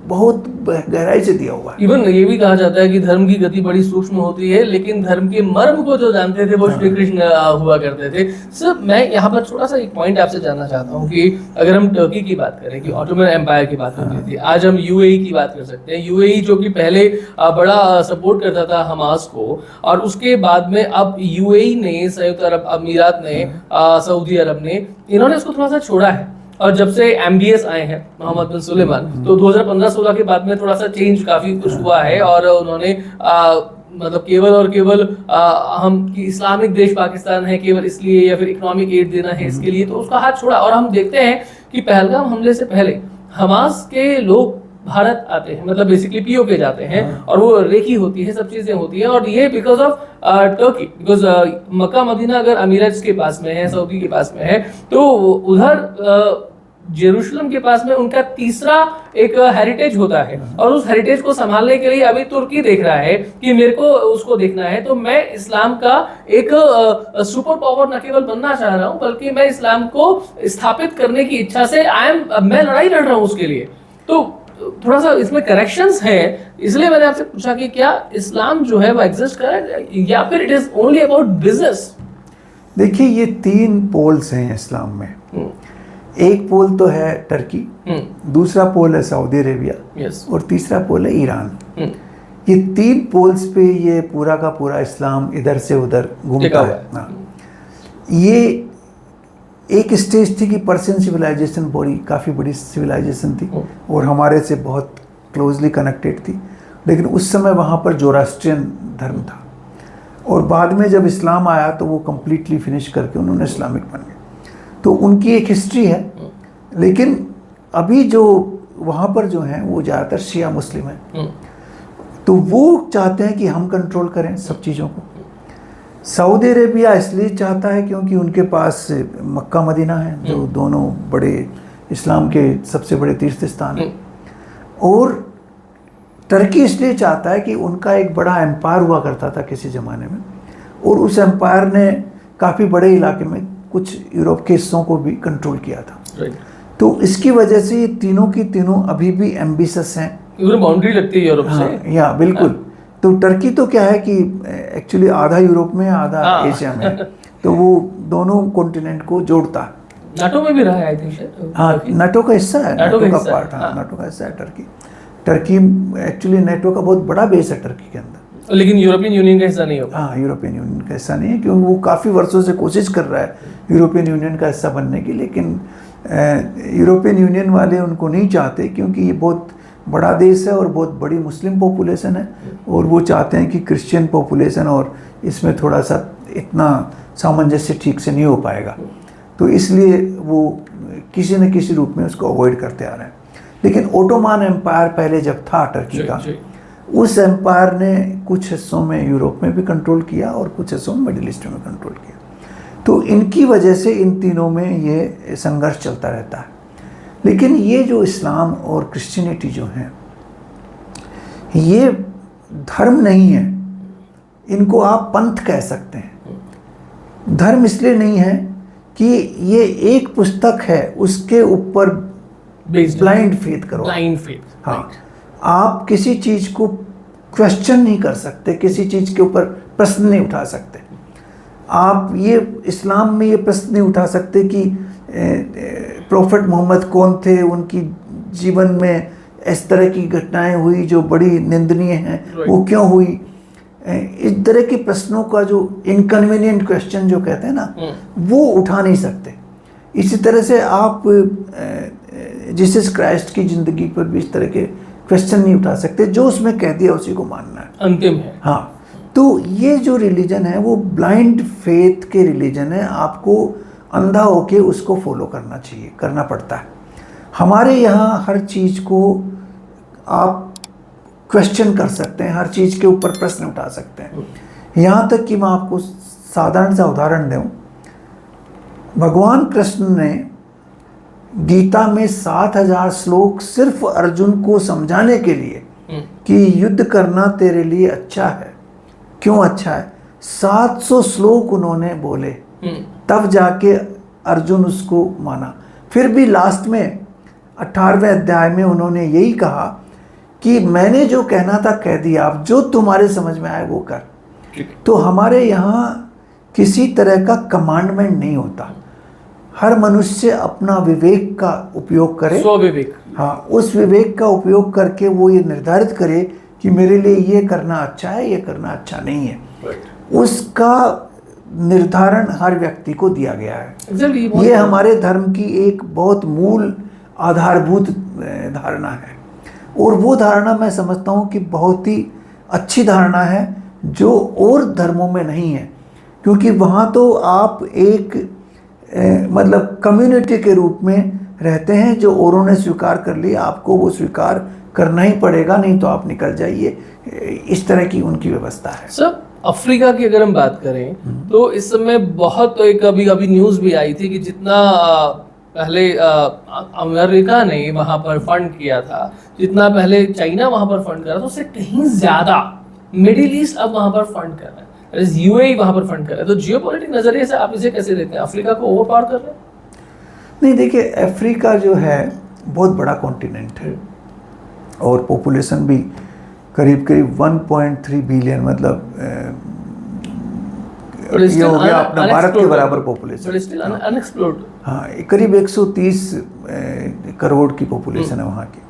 बहुत गहराई से दिया हुआ है। इवन ये भी कहा जाता है कि धर्म की गति बड़ी सूक्ष्म होती है, लेकिन धर्म के मर्म को जो जानते थे वो श्री कृष्ण हुआ करते थे। सर, मैं यहाँ पर थोड़ा सा एक पॉइंट आपसे जानना चाहता हूँ कि अगर हम टर्की की बात करें, कि ऑटोमन एम्पायर की बात होती थी, आज हम यूएई की बात कर सकते हैं। यूएई जो कि पहले बड़ा सपोर्ट करता था हमास को, और उसके बाद में अब यूएई ने, संयुक्त अरब अमीरात ने, सऊदी अरब ने, इन्होंने उसको थोड़ा सा छोड़ा है। और जब से एमबीएस आए हैं, मोहम्मद बिन सुलेमान, तो 2015-16 के बाद में थोड़ा सा चेंज काफी कुछ हुआ है, और उन्होंने मतलब केवल और केवल हम कि इस्लामिक देश पाकिस्तान है केवल इसलिए, या फिर इकोनॉमिक एड देना है इसके लिए, तो उसका हाथ छोड़ा। और हम देखते हैं कि पहलगाम हमले से पहले हमास के लोग भारत आते हैं, मतलब बेसिकली पीओके जाते हैं, और वो रेकी होती है, सब चीजें होती है, और ये because of Turkey, because Mecca Medina अगर अमीरात के पास में है, सऊदी के पास में है, तो उधर जेरूशलम के पास में उनका तीसरा एक हेरिटेज होता है, और उस हेरिटेज को संभालने के लिए अभी तुर्की देख रहा है कि मेरे को उसको देखना है, तो मैं इस्लाम का एक सुपर पावर न केवल बनना चाह रहा हूं, बल्कि मैं इस्लाम को स्थापित करने की इच्छा से मैं लड़ाई लड़ रहा हूं उसके लिए। तो थोड़ा सा इसमें करेक्शंस है, इसलिए मैंने आपसे पूछा कि क्या इस्लाम जो है वो एग्जिस्ट करे, या फिर it is only about business? देखिए, ये 3 पोल्स हैं इस्लाम में। एक पोल तो है टर्की, दूसरा पोल है सऊदी अरेबिया, और तीसरा पोल है ईरान। ये 3 पोल्स पे ये पूरा का पूरा इस्लाम इधर से उधर घूमता है। हाँ, ये एक स्टेज थी कि पर्शियन सिविलाइजेशन काफ़ी बड़ी सिविलाइजेशन थी और हमारे से बहुत क्लोजली कनेक्टेड थी, लेकिन उस समय वहाँ पर जोरास्ट्रियन धर्म था, और बाद में जब इस्लाम आया तो वो कम्प्लीटली फिनिश करके उन्होंने इस्लामिक बन गए। तो उनकी एक हिस्ट्री है, लेकिन अभी जो वहाँ पर जो हैं वो ज़्यादातर शिया मुस्लिम हैं, तो वो चाहते हैं कि हम कंट्रोल करें सब चीज़ों को। सऊदी अरेबिया इसलिए चाहता है क्योंकि उनके पास मक्का मदीना है, जो दोनों बड़े इस्लाम के सबसे बड़े तीर्थ स्थान हैं, और टर्की इसलिए चाहता है कि उनका एक बड़ा एम्पायर हुआ करता था किसी ज़माने में, और उस एम्पायर ने काफ़ी बड़े इलाके में कुछ यूरोप के हिस्सों को भी कंट्रोल किया था। तो इसकी वजह से ये तीनों की तीनों अभी भी एम्बिशस हैं। बाउंड्री लगती है यूरोप से। या बिल्कुल। तो टर्की तो क्या है कि एक्चुअली आधा यूरोप में आधा एशिया में है, तो वो दोनों कॉन्टिनेंट को जोड़ता है। नाटो में भी रहा है, आई थिंक। हाँ, नाटो का हिस्सा है, नाटो का पार्ट। हाँ, नाटो का हिस्सा है टर्की। टर्की एक्चुअली नाटो का बहुत बड़ा बेस है टर्की के अंदर, लेकिन यूरोपियन यूनियन का हिस्सा नहीं होगा। हाँ, यूरोपियन यूनियन का हिस्सा नहीं है, क्योंकि वो काफ़ी वर्षों से कोशिश कर रहा है यूरोपियन यूनियन का हिस्सा बनने की, लेकिन यूरोपियन यूनियन वाले उनको नहीं चाहते, क्योंकि ये बहुत बड़ा देश है और बहुत बड़ी मुस्लिम पॉपुलेशन है, और वो चाहते हैं कि क्रिश्चियन पॉपुलेशन, और इसमें थोड़ा सा इतना सामंजस्य ठीक से नहीं हो पाएगा, तो इसलिए वो किसी न किसी रूप में उसको अवॉइड करते आ रहे हैं। लेकिन ओटोमान एम्पायर पहले जब था टर्की का, उस एम्पायर ने कुछ हिस्सों में यूरोप में भी कंट्रोल किया और कुछ हिस्सों में मिडिल ईस्ट में कंट्रोल किया। तो इनकी वजह से इन तीनों में ये संघर्ष चलता रहता है। लेकिन ये जो इस्लाम और क्रिश्चियनिटी जो हैं, ये धर्म नहीं है, इनको आप पंथ कह सकते हैं। धर्म इसलिए नहीं है कि ये एक पुस्तक है, उसके ऊपर ब्लाइंड फेथ करो। Blind faith. हाँ, आप किसी चीज को क्वेश्चन नहीं कर सकते, किसी चीज के ऊपर प्रश्न नहीं उठा सकते। आप ये इस्लाम में ये प्रश्न नहीं उठा सकते कि प्रोफेट मोहम्मद कौन थे, उनकी जीवन में इस तरह की घटनाएं हुई जो बड़ी निंदनीय हैं, वो क्यों हुई। इस तरह के प्रश्नों का जो इनकन्वीनियंट क्वेश्चन जो कहते हैं ना, वो उठा नहीं सकते। इसी तरह से आप जीसस क्राइस्ट की ज़िंदगी पर भी इस तरह के क्वेश्चन नहीं उठा सकते। जो उसमें कह दिया उसी को मानना है, अंतिम है। हाँ, तो ये जो रिलीजन है वो ब्लाइंड फेथ के रिलीजन है। आपको अंधा होके उसको फॉलो करना चाहिए, करना पड़ता है। हमारे यहाँ हर चीज़ को आप क्वेश्चन कर सकते हैं, हर चीज़ के ऊपर प्रश्न उठा सकते हैं। यहाँ तक कि मैं आपको साधारण सा उदाहरण दूँ, भगवान कृष्ण ने गीता में 7000 श्लोक सिर्फ अर्जुन को समझाने के लिए कि युद्ध करना तेरे लिए अच्छा है। क्यों अच्छा है? 700 श्लोक उन्होंने बोले, तब जाके अर्जुन उसको माना। फिर भी लास्ट में 18वें अध्याय में उन्होंने यही कहा कि मैंने जो कहना था कह दिया, अब जो तुम्हारे समझ में आए वो कर। तो हमारे यहाँ किसी तरह का कमांडमेंट नहीं होता। हर मनुष्य अपना विवेक का उपयोग करे, स्वविवेक। हाँ, उस विवेक का उपयोग करके वो ये निर्धारित करे कि मेरे लिए ये करना अच्छा है, ये करना अच्छा नहीं है। उसका निर्धारण हर व्यक्ति को दिया गया है। ये हमारे धर्म की एक बहुत मूल आधारभूत धारणा है, और वो धारणा मैं समझता हूँ कि बहुत ही अच्छी धारणा है जो और धर्मों में नहीं है। क्योंकि वहाँ तो आप एक मतलब कम्युनिटी के रूप में रहते हैं, जो औरों ने स्वीकार कर लिया, आपको वो स्वीकार करना ही पड़ेगा, नहीं तो आप निकल जाइए। इस तरह की उनकी व्यवस्था है। सर, अफ्रीका की अगर हम बात करें तो इस समय बहुत कभी कभी न्यूज़ भी आई थी कि जितना पहले अमेरिका ने वहाँ पर फंड किया था, जितना पहले चाइना वहाँ पर फंड कर रहा था, उससे कहीं ज़्यादा मिडिल ईस्ट अब वहाँ पर फंड कर रहा है, यूएई वहाँ पर फंड कर रहा है। तो जियोपॉलिटिक नज़रिए से आप इसे कैसे देखते हैं? अफ्रीका को ओवर पावर कर रहे हैं? नहीं, देखिए, अफ्रीका जो है बहुत बड़ा कॉन्टिनेंट है और पॉपुलेशन भी करीब करीब 1.3 बिलियन, मतलब ये हो गया अपना भारत के बराबर पॉपुलेशन। हाँ, करीब 130 करोड़ की पॉपुलेशन है वहाँ की,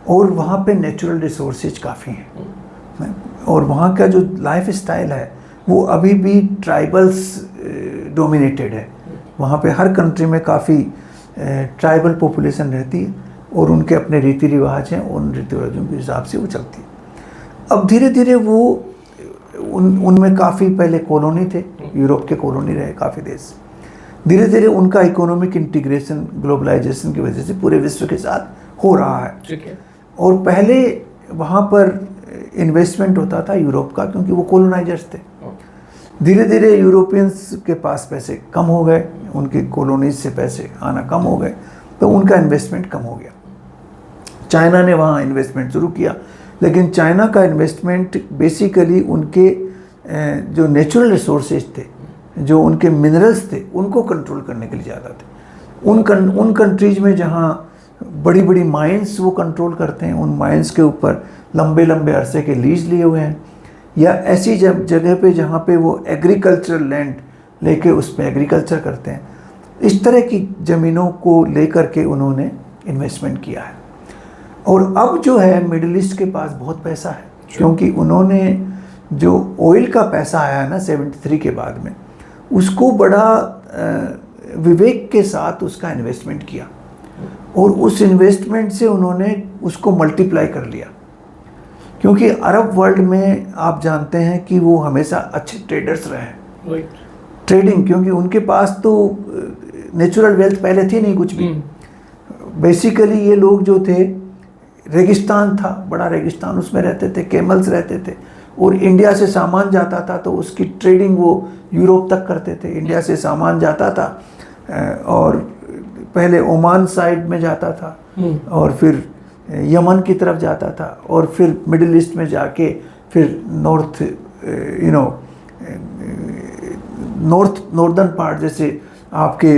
और वहाँ पे नेचुरल रिसोर्सेज काफ़ी हैं, और वहाँ का जो लाइफ स्टाइल है वो अभी भी ट्राइबल्स डोमिनेटेड है। वहाँ पे हर कंट्री में काफ़ी ट्राइबल पॉपुलेशन रहती है, और उनके अपने रीति रिवाज हैं, उन रीति रिवाजों के हिसाब से वो चलती है। अब धीरे धीरे वो उनमें काफ़ी पहले कॉलोनी थे, यूरोप के कॉलोनी रहे काफ़ी देश। धीरे धीरे उनका इकोनॉमिक इंटीग्रेशन ग्लोबलाइजेशन की वजह से पूरे विश्व के साथ हो रहा है। ठीक है। और पहले वहाँ पर इन्वेस्टमेंट होता था यूरोप का, क्योंकि वो कॉलोनाइजर्स थे। धीरे धीरे यूरोपियंस के पास पैसे कम हो गए, उनके कॉलोनीज से पैसे आना कम हो गए, तो उनका इन्वेस्टमेंट कम हो गया। चाइना ने वहाँ इन्वेस्टमेंट शुरू किया, लेकिन चाइना का इन्वेस्टमेंट बेसिकली उनके जो नेचुरल रिसोर्सेज थे, जो उनके मिनरल्स थे, उनको कंट्रोल करने के लिए ज़्यादा थे। उन कंट्रीज में जहाँ बड़ी बड़ी माइंस वो कंट्रोल करते हैं, उन माइंस के ऊपर लंबे लंबे अरसे के लीज लिए हुए हैं, या ऐसी जगह पे जहाँ पे वो एग्रीकल्चरल लैंड लेके उस पर एग्रीकल्चर करते हैं, इस तरह की ज़मीनों को लेकर के उन्होंने इन्वेस्टमेंट किया है। और अब जो है मिडिल ईस्ट के पास बहुत पैसा है, क्योंकि उन्होंने जो ऑयल का पैसा आया है ना 73 के बाद में, उसको बड़ा विवेक के साथ उसका इन्वेस्टमेंट किया, और उस इन्वेस्टमेंट से उन्होंने उसको मल्टीप्लाई कर लिया। क्योंकि अरब वर्ल्ड में आप जानते हैं कि वो हमेशा अच्छे ट्रेडर्स रहे हैं, ट्रेडिंग, क्योंकि उनके पास तो नेचुरल वेल्थ पहले थी नहीं कुछ भी। बेसिकली ये लोग जो थे, रेगिस्तान था, बड़ा रेगिस्तान, उसमें रहते थे, कैमल्स रहते थे, और इंडिया से सामान जाता था तो उसकी ट्रेडिंग वो यूरोप तक करते थे। इंडिया से सामान जाता था और पहले ओमान साइड में जाता था, और फिर यमन की तरफ जाता था, और फिर मिडिल ईस्ट में जाके फिर नॉर्दर्न पार्ट, जैसे आपके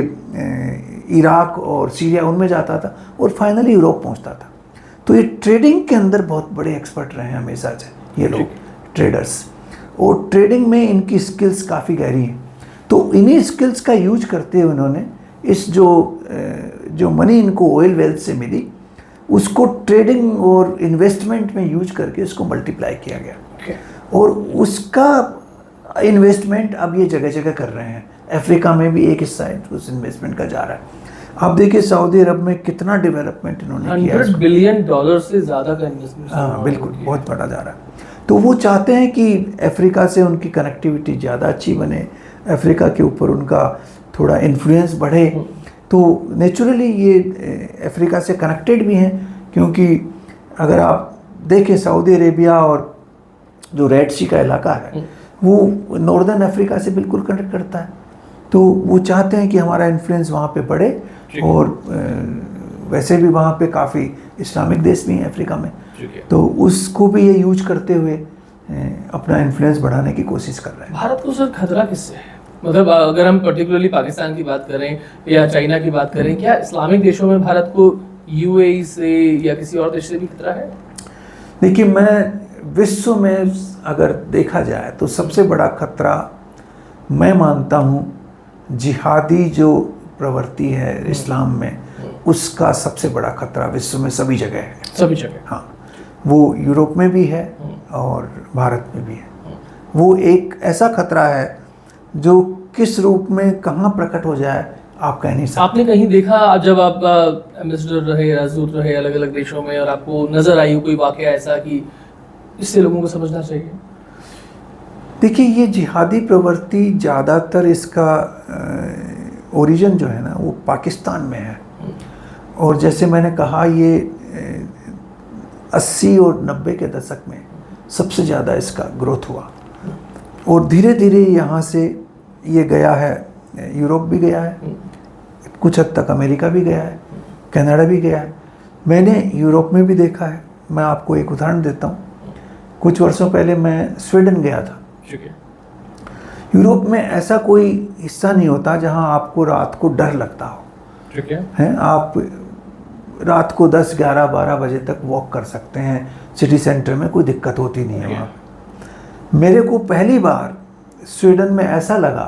इराक और सीरिया उनमें जाता था और फाइनली यूरोप पहुंचता था। तो ये ट्रेडिंग के अंदर बहुत बड़े एक्सपर्ट रहे हैं हमेशा से ये लोग ट्रेडर्स, और ट्रेडिंग में इनकी स्किल्स काफ़ी गहरी हैं। तो इन्हीं स्किल्स का यूज करते हुए उन्होंने इस जो मनी इनको ऑयल वेल्थ से मिली उसको ट्रेडिंग और इन्वेस्टमेंट में यूज करके उसको मल्टीप्लाई किया गया और उसका इन्वेस्टमेंट अब ये जगह जगह कर रहे हैं। अफ्रीका में भी एक हिस्सा उस इन्वेस्टमेंट का जा रहा है। आप देखिए सऊदी अरब में कितना डेवलपमेंट इन्होंने किया, $100 बिलियन से ज़्यादा का इन्वेस्टमेंट। हाँ बिल्कुल, बहुत बड़ा जा रहा है। तो वो चाहते हैं कि अफ्रीका से उनकी कनेक्टिविटी ज़्यादा अच्छी बने, अफ्रीका के ऊपर उनका थोड़ा इन्फ्लुएंस बढ़े। तो नेचुरली ये अफ्रीका से कनेक्टेड भी हैं, क्योंकि अगर आप देखें सऊदी अरेबिया और जो रेड सी का इलाका है वो नॉर्दर्न अफ्रीका से बिल्कुल कनेक्ट करता है। तो वो चाहते हैं कि हमारा इन्फ्लुएंस वहाँ पे बढ़े, और वैसे भी वहाँ पे काफ़ी इस्लामिक देश भी हैं अफ्रीका में, तो उसको भी ये यूज करते हुए अपना इन्फ्लुएंस बढ़ाने की कोशिश कर रहे हैं। भारत को सर खतरा किससे है? मतलब अगर हम पर्टिकुलरली पाकिस्तान की बात करें या चाइना की बात करें, क्या इस्लामिक देशों में भारत को यूएई से या किसी और देश से भी खतरा है? देखिए, मैं विश्व में अगर देखा जाए तो सबसे बड़ा खतरा मैं मानता हूँ जिहादी जो प्रवृत्ति है इस्लाम में, उसका सबसे बड़ा खतरा विश्व में सभी जगह है। सभी जगह, हाँ, वो यूरोप में भी है और भारत में भी है। वो एक ऐसा खतरा है जो किस रूप में कहाँ प्रकट हो जाए आप कह नहीं सकते। आपने कहीं देखा जब आप एम्बेसडर रहे, राजदूत रहे अलग अलग देशों में, और आपको नजर आई कोई वाकया ऐसा कि इससे लोगों को समझना चाहिए? देखिए, ये जिहादी प्रवृत्ति ज़्यादातर इसका ओरिजिन जो है ना वो पाकिस्तान में है, और जैसे मैंने कहा ये 80 और 90 के दशक में सबसे ज़्यादा इसका ग्रोथ हुआ, और धीरे धीरे यहाँ से ये गया है, यूरोप भी गया है, कुछ हद तक अमेरिका भी गया है, कनाडा भी गया है। मैंने यूरोप में भी देखा है। मैं आपको एक उदाहरण देता हूँ। कुछ वर्षों पहले मैं स्वीडन गया था। यूरोप में ऐसा कोई हिस्सा नहीं होता जहाँ आपको रात को डर लगता हो। ठीक है, हैं आप रात को 10, 11, 12 बजे तक वॉक कर सकते हैं सिटी सेंटर में, कोई दिक्कत होती नहीं है वहाँ। मेरे को पहली बार स्वीडन में ऐसा लगा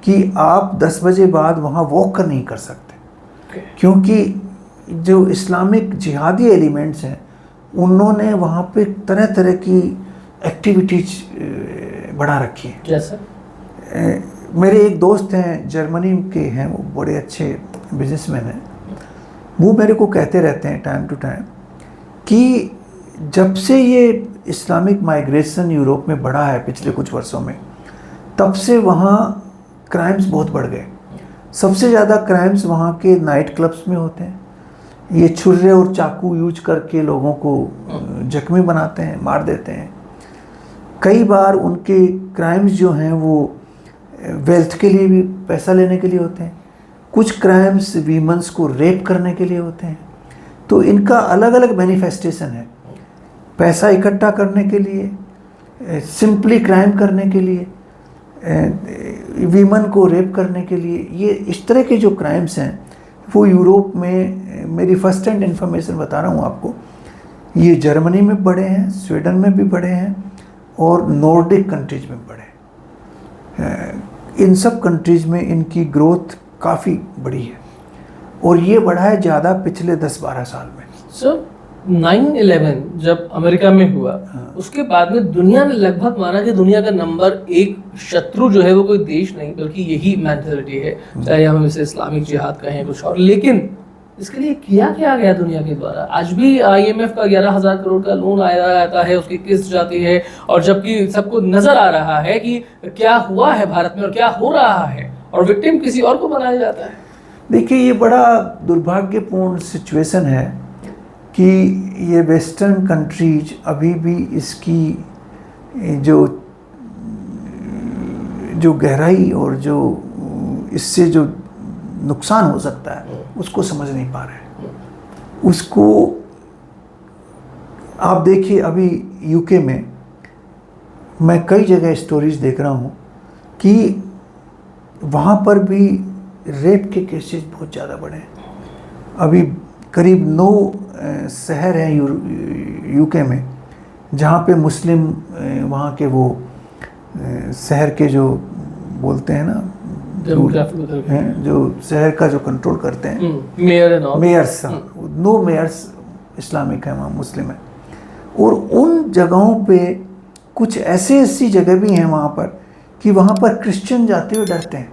कि आप 10 बजे बाद वहाँ वॉक नहीं कर सकते, क्योंकि जो इस्लामिक जिहादी एलिमेंट्स हैं उन्होंने वहाँ पे तरह तरह की एक्टिविटीज बढ़ा रखी है। जैसे मेरे एक दोस्त हैं, जर्मनी के हैं, वो बड़े अच्छे बिजनेसमैन हैं। वो मेरे को कहते रहते हैं टाइम टू टाइम कि जब से ये इस्लामिक माइग्रेशन यूरोप में बढ़ा है पिछले कुछ वर्षों में, तब से वहाँ क्राइम्स बहुत बढ़ गए। सबसे ज़्यादा क्राइम्स वहाँ के नाइट क्लब्स में होते हैं। ये छुरे और चाकू यूज करके लोगों को जख्मी बनाते हैं, मार देते हैं। कई बार उनके क्राइम्स जो हैं वो वेल्थ के लिए भी, पैसा लेने के लिए होते हैं। कुछ क्राइम्स वीमेंस को रेप करने के लिए होते हैं। तो इनका अलग अलग मैनिफेस्टेशन है, पैसा इकट्ठा करने के लिए, सिंपली क्राइम करने के लिए, वीमन को रेप करने के लिए। ये इस तरह के जो क्राइम्स हैं वो यूरोप में, मेरी फर्स्ट हैंड इन्फॉर्मेशन बता रहा हूँ आपको, ये जर्मनी में बढ़े हैं, स्वीडन में भी बढ़े हैं और नॉर्डिक कंट्रीज में बढ़े हैं। इन सब कंट्रीज में इनकी ग्रोथ काफ़ी बड़ी है, और ये बढ़ा है ज़्यादा पिछले 10-12 साल में। सर 9/11 जब अमेरिका में हुआ, उसके बाद में दुनिया ने लगभग माना कि दुनिया का नंबर 1 शत्रु जो है वो कोई देश नहीं बल्कि यही मेंटालिटी है, चाहे हम इसे इस्लामिक जिहाद कहें कुछ और। लेकिन इसके लिए किया क्या गया दुनिया के द्वारा? आज भी IMF का 11,000 करोड़ का लोन आया जाता है, उसकी किस्त जाती है, और जबकि सबको नजर आ रहा है कि क्या हुआ है भारत में और क्या हो रहा है, और विक्टिम किसी और को बनाया जाता है। देखिए, ये बड़ा दुर्भाग्यपूर्ण सिचुएशन है कि ये वेस्टर्न कंट्रीज अभी भी इसकी जो गहराई और जो इससे जो नुकसान हो सकता है उसको समझ नहीं पा रहे। उसको आप देखिए, अभी यूके में मैं कई जगह स्टोरीज देख रहा हूँ कि वहाँ पर भी रेप के केसेस बहुत ज़्यादा बढ़े हैं। अभी करीब 9 शहर हैं यूके में जहाँ पे मुस्लिम वहाँ के वो शहर के जो बोलते हैं ना हैं जो शहर का जो कंट्रोल करते हैं मेयर्स, 9 मेयर्स इस्लामिक है, वहाँ मुस्लिम है। और उन जगहों पे कुछ ऐसी जगह भी हैं वहाँ पर कि वहाँ पर क्रिश्चियन जाते हुए डरते हैं।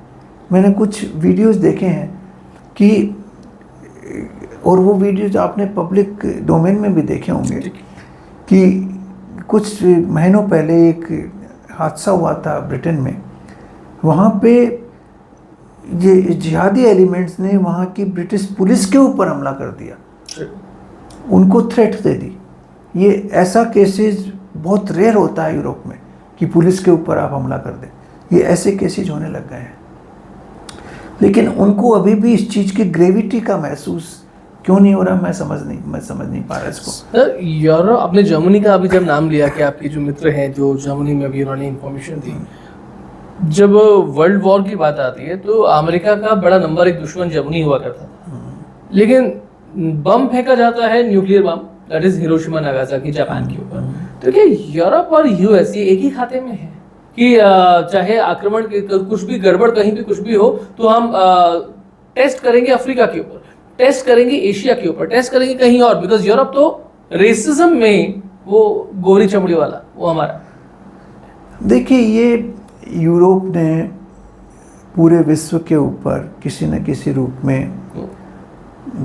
मैंने कुछ वीडियोस देखे हैं कि, और वो वीडियोस आपने पब्लिक डोमेन में भी देखे होंगे कि कुछ महीनों पहले एक हादसा हुआ था ब्रिटेन में। वहाँ पे ये जिहादी एलिमेंट्स ने वहाँ की ब्रिटिश पुलिस के ऊपर हमला कर दिया, उनको थ्रेट दे दी। ये ऐसा केसेस बहुत रेयर होता है यूरोप में कि पुलिस के ऊपर आप हमला कर दें। ये ऐसे केसेस होने लग गए हैं, लेकिन उनको अभी भी इस चीज़ की ग्रेविटी का महसूस क्यों नहीं हो रहा, मैं समझ नहीं पा रहा इसको। यूरोप, आपने जर्मनी का अभी जब नाम लिया कि आपके जो मित्र हैं जो जर्मनी में अभी उन्होंने इन्फॉर्मेशन दी, जब वर्ल्ड वॉर की बात आती है तो अमेरिका का बड़ा नंबर 1 दुश्मन जर्मनी हुआ करता था, लेकिन बम फेंका जाता है, nuclear bomb, that is Hiroshima Nagasaki Japan के ऊपर। तो क्या यूरोप और यूएस ये एक ही खाते में है कि चाहे आक्रमण कुछ भी गड़बड़ कहीं भी कुछ भी हो तो हम टेस्ट करेंगे अफ्रीका के ऊपर, टेस्ट करेंगे एशिया के ऊपर, टेस्ट करेंगे कहीं और, बिकॉज यूरोप तो रेसिज्म में वो गोरी चमड़ी वाला वो हमारा। देखिए, ये यूरोप ने पूरे विश्व के ऊपर किसी न किसी रूप में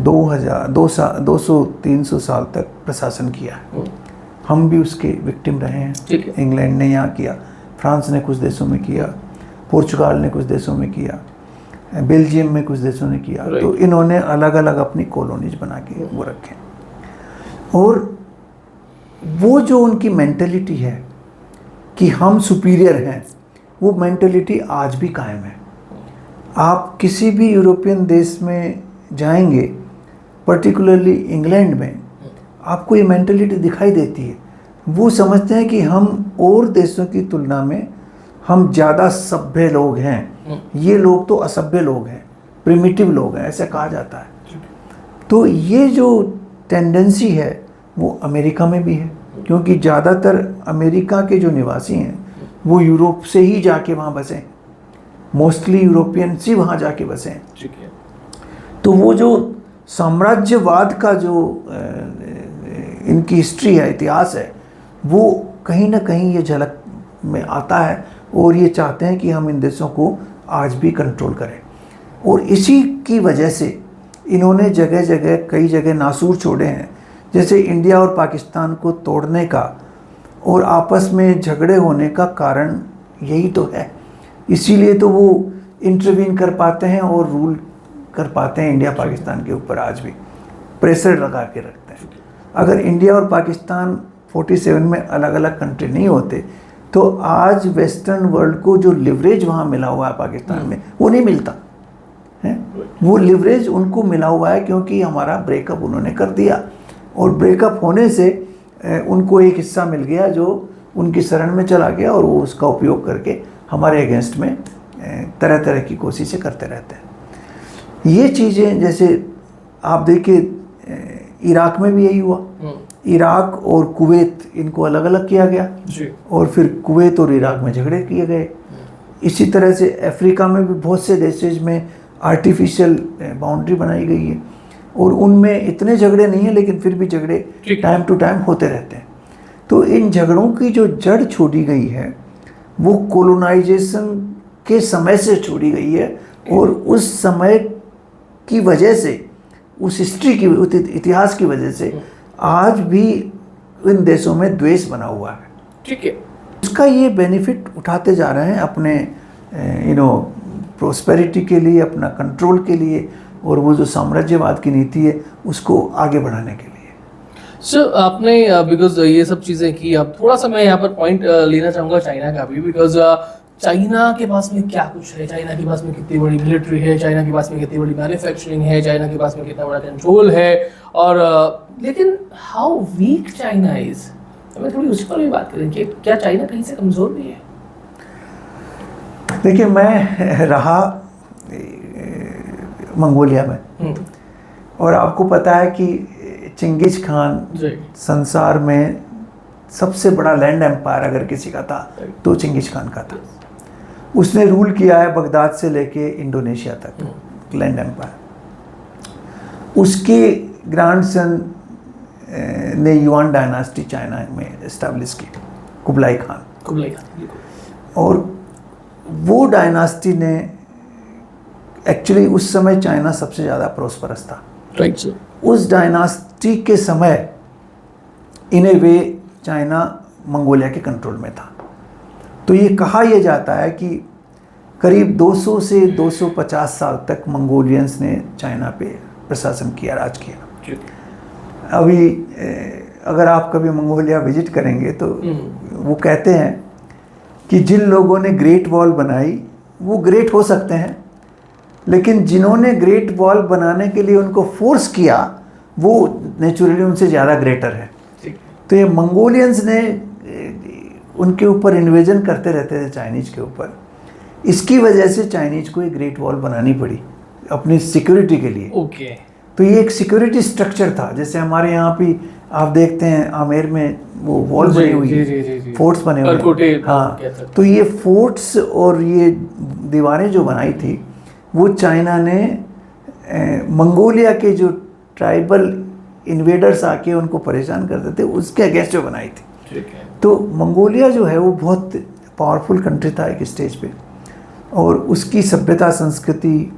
200-300 साल तक प्रशासन किया है। हम भी उसके विक्टिम रहे हैं। इंग्लैंड ने यहाँ किया, फ्रांस ने कुछ देशों में किया, पोर्चुगाल ने कुछ देशों में किया, बेल्जियम में कुछ देशों ने किया। तो इन्होंने अलग अलग अपनी कॉलोनीज बना के वो रखे, और वो जो उनकी मेंटलिटी है कि हम सुपीरियर हैं, वो मेंटलिटी आज भी कायम है। आप किसी भी यूरोपियन देश में जाएंगे, पर्टिकुलरली इंग्लैंड में, आपको ये मेंटलिटी दिखाई देती है। वो समझते हैं कि हम और देशों की तुलना में हम ज़्यादा सभ्य लोग हैं, ये लोग तो असभ्य लोग हैं, प्रिमिटिव लोग हैं, ऐसा कहा जाता है। तो ये जो टेंडेंसी है वो अमेरिका में भी है, क्योंकि ज़्यादातर अमेरिका के जो निवासी हैं वो यूरोप से ही जाके वहाँ बसे, मोस्टली यूरोपियंस ही वहाँ जाके बसे हैं। तो वो जो साम्राज्यवाद का जो इनकी हिस्ट्री है, इतिहास है, वो कहीं ना कहीं ये झलक में आता है, और ये चाहते हैं कि हम इन देशों को आज भी कंट्रोल करें। और इसी की वजह से इन्होंने जगह जगह कई जगह नासूर छोड़े हैं, जैसे इंडिया और पाकिस्तान को तोड़ने का और आपस में झगड़े होने का कारण यही तो है। इसीलिए तो वो इंटरवीन कर पाते हैं और रूल कर पाते हैं इंडिया पाकिस्तान के ऊपर, आज भी प्रेशर लगा के रखते हैं। अगर इंडिया और पाकिस्तान 47 में अलग अलग कंट्री नहीं होते तो आज वेस्टर्न वर्ल्ड को जो लिवरेज वहाँ मिला हुआ है पाकिस्तान में, वो नहीं मिलता है। वो लिवरेज उनको मिला हुआ है क्योंकि हमारा ब्रेकअप उन्होंने कर दिया, और ब्रेकअप होने से उनको एक हिस्सा मिल गया जो उनकी शरण में चला गया, और वो उसका उपयोग करके हमारे अगेंस्ट में तरह तरह की कोशिशें करते रहते हैं। ये चीज़ें जैसे आप देखिए इराक में भी यही हुआ। इराक और कुवैत, इनको अलग अलग किया गया जी। और फिर कुवैत और इराक में झगड़े किए गए। इसी तरह से अफ्रीका में भी बहुत से देशों में आर्टिफिशियल बाउंड्री बनाई गई है, और उनमें इतने झगड़े नहीं हैं, लेकिन फिर भी झगड़े टाइम टू टाइम होते रहते हैं। तो इन झगड़ों की जो जड़ छोड़ी गई है वो कोलोनाइजेशन के समय से छोड़ी गई है, और उस समय की वजह से, उस हिस्ट्री की, इतिहास की वजह से आज भी इन देशों में द्वेष बना हुआ है। ठीक है, उसका ये बेनिफिट उठाते जा रहे हैं अपने प्रोस्पेरिटी के लिए, अपना कंट्रोल के लिए, और वो जो साम्राज्यवाद की नीति है उसको आगे बढ़ाने के लिए। सर आपने बिकॉज ये सब चीज़ें की, अब थोड़ा सा मैं यहाँ पर पॉइंट लेना चाहूँगा चाइना का भी, बिकॉज चाइना के पास में क्या कुछ है, चाइना के पास में कितनी बड़ी मिलिट्री है, चाइना के पास में कितनी बड़ी मैन्युफैक्चरिंग है, चाइना के पास में कितना बड़ा कंट्रोल है, और लेकिन हाउ वीक चाइना इज, हमें थोड़ी उस पर भी बात करें कि क्या चाइना कहीं से कमज़ोर भी है? देखिए, मैं रहा मंगोलिया में। और आपको पता है कि चिंगिस खान संसार में सबसे बड़ा लैंड एम्पायर अगर किसी का था तो चिंगिस खान का था। उसने रूल किया है बगदाद से लेके इंडोनेशिया तक लैंड एम्पायर। उसके ग्रैंडसन ने युआन डायनास्टी चाइना में इस्टेब्लिश की, कुबलाई खान। और वो डायनास्टी ने एक्चुअली उस समय चाइना सबसे ज़्यादा प्रोस्परस था। Right sir. उस डायनास्टी के समय इन ए वे चाइना मंगोलिया के कंट्रोल में था। तो ये कहा यह जाता है कि करीब 200 से 250 साल तक मंगोलियंस ने चाइना पे प्रशासन किया, राज किया। अभी अगर आप कभी मंगोलिया विजिट करेंगे तो वो कहते हैं कि जिन लोगों ने ग्रेट वॉल बनाई वो ग्रेट हो सकते हैं, लेकिन जिन्होंने ग्रेट वॉल बनाने के लिए उनको फोर्स किया वो नेचुरली उनसे ज़्यादा ग्रेटर है। तो ये मंगोलियंस ने उनके ऊपर इन्वेजन करते रहते थे चाइनीज़ के ऊपर। इसकी वजह से चाइनीज़ को एक ग्रेट वॉल बनानी पड़ी अपनी सिक्योरिटी के लिए। ओके। तो ये एक सिक्योरिटी स्ट्रक्चर था। जैसे हमारे यहाँ भी आप देखते हैं आमेर में वो वॉल बनी हुई है, फोर्ट्स बने हुए हैं। हाँ, तो ये फोर्ट्स और ये दीवारें जो बनाई थी वो चाइना ने मंगोलिया के जो ट्राइबल इन्वेडर्स आके उनको परेशान करते थे उसके अगेंस्ट जो बनाई थी। ठीक है। तो मंगोलिया जो है वो बहुत पावरफुल कंट्री था एक स्टेज पे, और उसकी सभ्यता संस्कृति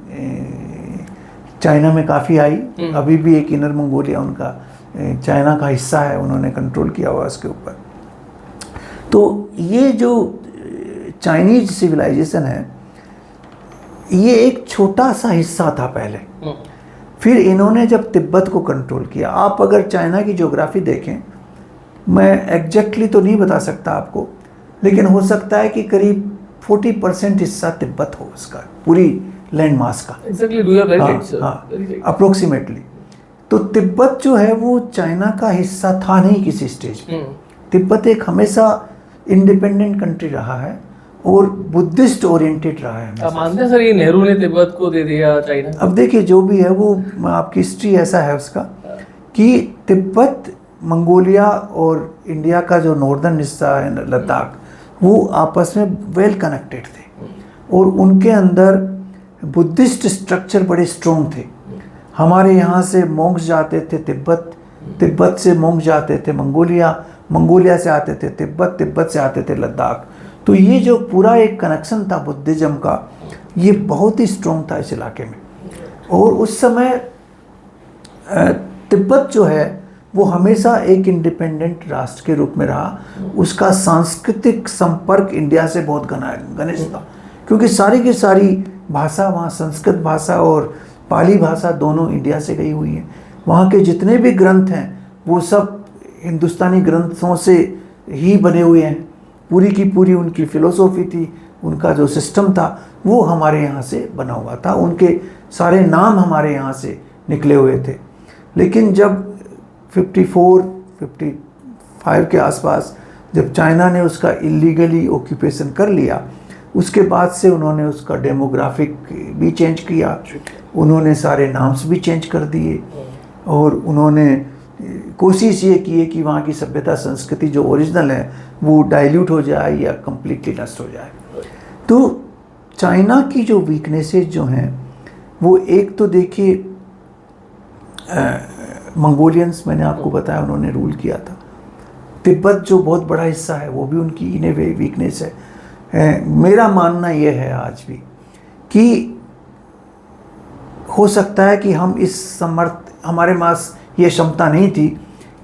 चाइना में काफ़ी आई। अभी भी एक इनर मंगोलिया उनका चाइना का हिस्सा है, उन्होंने कंट्रोल किया हुआ उसके ऊपर। तो ये जो चाइनीज सिविलाइजेशन है ये एक छोटा सा हिस्सा था पहले। फिर इन्होंने जब तिब्बत को कंट्रोल किया, आप अगर चाइना की ज्योग्राफी देखें, मैं एग्जैक्टली तो नहीं बता सकता आपको, लेकिन हो सकता है कि करीब 40% हिस्सा तिब्बत हो उसका, पूरी लैंड मास का। अप्रोक्सीमेटली। तो तिब्बत जो है वो चाइना का हिस्सा था नहीं किसी स्टेज पे। तिब्बत एक हमेशा इंडिपेंडेंट कंट्री रहा है और बुद्धिस्ट ओरिएंटेड रहा है। आप मानते हैं सर ये नेहरू ने तिब्बत को दे दिया चाइना? अब देखिए जो भी है वो आपकी हिस्ट्री ऐसा है उसका कि तिब्बत, मंगोलिया और इंडिया का जो नॉर्दर्न हिस्सा है लद्दाख, वो आपस में वेल कनेक्टेड थे और उनके अंदर बुद्धिस्ट स्ट्रक्चर बड़े स्ट्रॉन्ग थे। हमारे यहाँ से मोंक्स जाते थे तिब्बत, तिब्बत से मोंक्स जाते थे मंगोलिया, मंगोलिया से आते थे तिब्बत, तिब्बत से आते थे लद्दाख। तो ये जो पूरा एक कनेक्शन था बुद्धिज्म का, ये बहुत ही स्ट्रॉन्ग था इस इलाके में। और उस समय तिब्बत जो है वो हमेशा एक इंडिपेंडेंट राष्ट्र के रूप में रहा। उसका सांस्कृतिक संपर्क इंडिया से बहुत घनिष्ठ था, क्योंकि सारी की सारी भाषा वहाँ, संस्कृत भाषा और पाली भाषा दोनों इंडिया से गई हुई है। वहाँ के जितने भी ग्रंथ हैं वो सब हिंदुस्तानी ग्रंथों से ही बने हुए हैं। पूरी की पूरी उनकी फ़िलोसॉफी थी, उनका जो सिस्टम था वो हमारे यहाँ से बना हुआ था, उनके सारे नाम हमारे यहाँ से निकले हुए थे। लेकिन जब 54-55 के आसपास जब चाइना ने उसका इलीगली ऑक्यूपेशन कर लिया, उसके बाद से उन्होंने उसका डेमोग्राफिक भी चेंज किया, उन्होंने सारे नाम्स भी चेंज कर दिए और उन्होंने कोशिश ये की है कि वहाँ की सभ्यता संस्कृति जो ओरिजिनल है वो डाइल्यूट हो जाए या कम्प्लीटली नष्ट हो जाए। तो चाइना की जो वीकनेसेस जो हैं वो एक तो देखिए मंगोलियंस, मैंने आपको बताया उन्होंने रूल किया था। तिब्बत जो बहुत बड़ा हिस्सा है वो भी उनकी इन ए वे वीकनेस है। मेरा मानना ये है आज भी कि हो सकता है कि हम हमारे पास ये क्षमता नहीं थी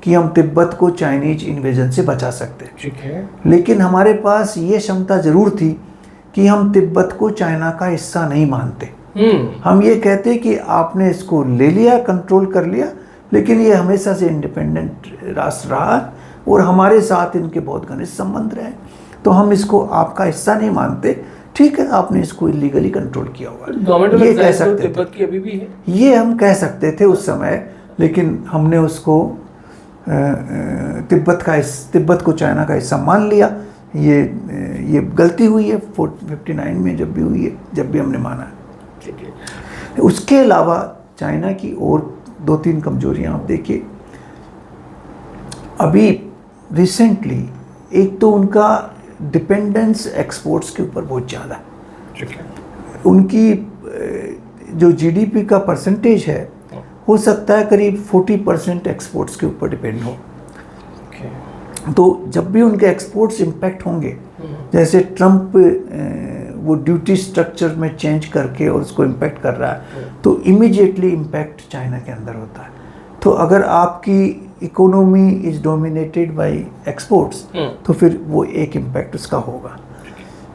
कि हम तिब्बत को चाइनीज इन्वेजन से बचा सकते। ठीक है। लेकिन हमारे पास ये क्षमता ज़रूर थी कि हम तिब्बत को चाइना का हिस्सा नहीं मानते। हम ये कहते कि आपने इसको ले लिया, कंट्रोल कर लिया, लेकिन ये हमेशा से इंडिपेंडेंट राष्ट्र रहा और हमारे साथ इनके बहुत घनिष्ठ संबंध रहे, तो हम इसको आपका हिस्सा नहीं मानते। ठीक है, आपने इसको इलीगली कंट्रोल किया हुआ, ये कह सकते तिब्बत की अभी भी है, ये हम कह सकते थे उस समय। लेकिन हमने उसको तिब्बत को चाइना का हिस्सा मान लिया। ये गलती हुई है 59 में जब भी हुई है, जब भी हमने माना है। ठीक है। उसके अलावा चाइना की और 2-3 कमजोरियां आप देखिए। अभी रिसेंटली एक तो उनका डिपेंडेंस एक्सपोर्ट्स के ऊपर बहुत ज़्यादा है। उनकी जो जीडीपी का परसेंटेज है हो सकता है करीब 40% एक्सपोर्ट्स के ऊपर डिपेंड हो। तो जब भी उनके एक्सपोर्ट्स इम्पैक्ट होंगे, जैसे ट्रम्प वो ड्यूटी स्ट्रक्चर में चेंज करके और उसको इम्पैक्ट कर रहा है, तो इमीडिएटली इम्पैक्ट चाइना के अंदर होता है। तो अगर आपकी economy is dominated by exports, तो फिर वो एक इम्पैक्ट उसका होगा।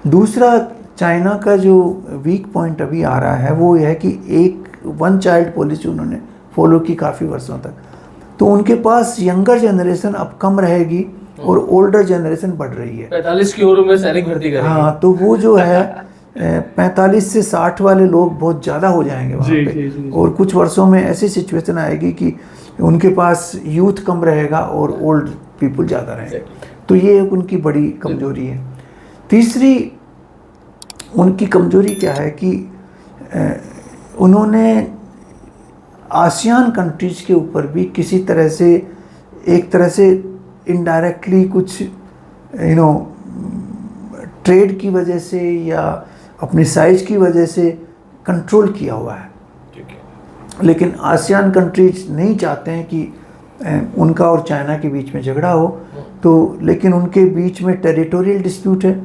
दूसरा, चाइना का जो वीक पॉइंट अभी आ रहा है वो यह है कि एक वन चाइल्ड पॉलिसी उन्होंने फॉलो की काफ़ी वर्षों तक, तो उनके पास यंगर जनरेशन अब कम रहेगी और ओल्डर जनरेशन बढ़ रही है। 45 की उम्र में सैनिक भर्ती करेंगे। हाँ, तो वो जो है 45 से 60 वाले लोग बहुत ज़्यादा हो जाएंगे वहाँ पे। जी। और कुछ वर्षों में ऐसी सिचुएशन आएगी कि उनके पास यूथ कम रहेगा और ओल्ड पीपल ज़्यादा रहेंगे। तो ये एक उनकी बड़ी कमजोरी है। तीसरी उनकी कमजोरी क्या है कि उन्होंने आसियान कंट्रीज के ऊपर भी किसी तरह से, एक तरह से इनडायरेक्टली कुछ ट्रेड की वजह से या अपनी साइज की वजह से कंट्रोल किया हुआ है। लेकिन आसियान कंट्रीज नहीं चाहते हैं कि उनका और चाइना के बीच में झगड़ा हो, तो लेकिन उनके बीच में टेरिटोरियल डिस्प्यूट है।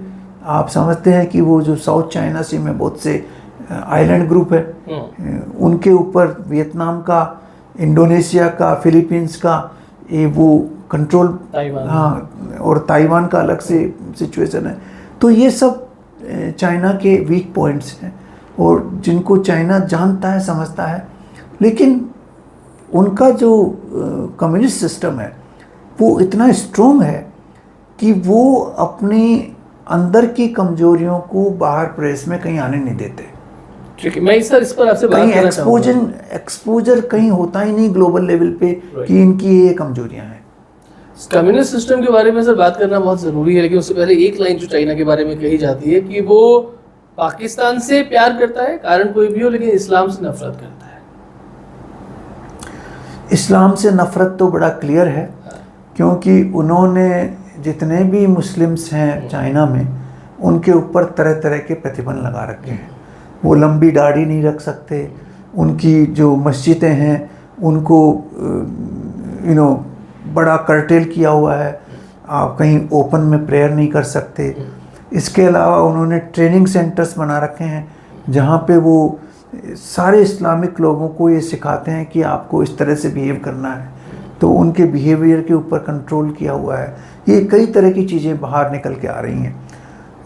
आप समझते हैं कि वो जो साउथ चाइना सी में बहुत से आइलैंड ग्रुप है, उनके ऊपर वियतनाम का, इंडोनेशिया का, फिलीपींस का ये वो कंट्रोल, हाँ, और ताइवान का अलग से सिचुएशन है। तो ये सब चाइना के वीक पॉइंट्स हैं और जिनको चाइना जानता है, समझता है। लेकिन उनका जो कम्युनिस्ट सिस्टम है वो इतना स्ट्रॉन्ग है कि वो अपनी अंदर की कमजोरियों को बाहर प्रेस में कहीं आने नहीं देते। ठीक है, मैं सर इस पर आपसे बात करना चाहूँगा। एक्सपोजर कहीं होता ही नहीं ग्लोबल लेवल पे कि इनकी ये कमजोरियां हैं। कम्युनिस्ट सिस्टम के बारे में सर बात करना बहुत ज़रूरी है, लेकिन उससे पहले एक लाइन जो चाइना के बारे में कही जाती है कि वो पाकिस्तान से प्यार करता है, कारण कोई भी हो, लेकिन इस्लाम से नफरत करता है। इस्लाम से नफरत तो बड़ा क्लियर है, क्योंकि उन्होंने जितने भी मुस्लिम्स हैं चाइना में, उनके ऊपर तरह तरह के प्रतिबंध लगा रखे हैं। वो लंबी दाढ़ी नहीं रख सकते, उनकी जो मस्जिदें हैं उनको बड़ा कर्टेल किया हुआ है, आप कहीं ओपन में प्रेयर नहीं कर सकते। इसके अलावा उन्होंने ट्रेनिंग सेंटर्स बना रखे हैं जहाँ पे वो सारे इस्लामिक लोगों को ये सिखाते हैं कि आपको इस तरह से बिहेव करना है। तो उनके बिहेवियर के ऊपर कंट्रोल किया हुआ है। ये कई तरह की चीज़ें बाहर निकल के आ रही हैं।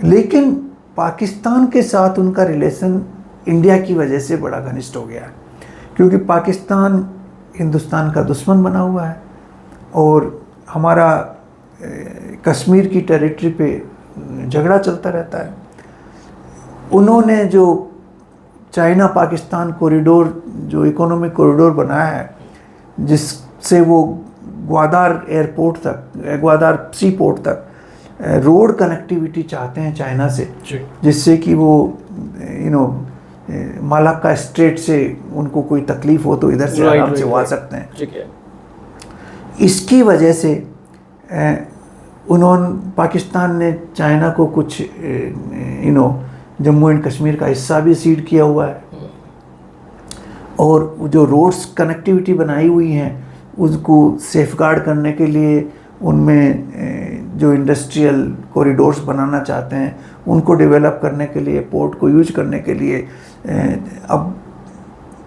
लेकिन पाकिस्तान के साथ उनका रिलेशन इंडिया की वजह से बड़ा घनिष्ठ हो गया है, क्योंकि पाकिस्तान हिंदुस्तान का दुश्मन बना हुआ है और हमारा कश्मीर की टेरिटरी पे झगड़ा चलता रहता है। उन्होंने जो चाइना पाकिस्तान कॉरिडोर, जो इकोनॉमिक कॉरिडोर बनाया है, जिससे वो ग्वादार एयरपोर्ट तक, ग्वादार सी पोर्ट तक रोड कनेक्टिविटी चाहते हैं चाइना से, जिससे कि वो मालाक्का स्ट्रेट से उनको कोई तकलीफ हो तो इधर से आराम से वो आ सकते हैं। इसकी वजह से पाकिस्तान ने चाइना को कुछ जम्मू एंड कश्मीर का हिस्सा भी सीड किया हुआ है, और जो रोड्स कनेक्टिविटी बनाई हुई हैं उसको सेफगार्ड करने के लिए उनमें जो इंडस्ट्रियल कॉरिडोर्स बनाना चाहते हैं उनको डेवलप करने के लिए, पोर्ट को यूज करने के लिए अब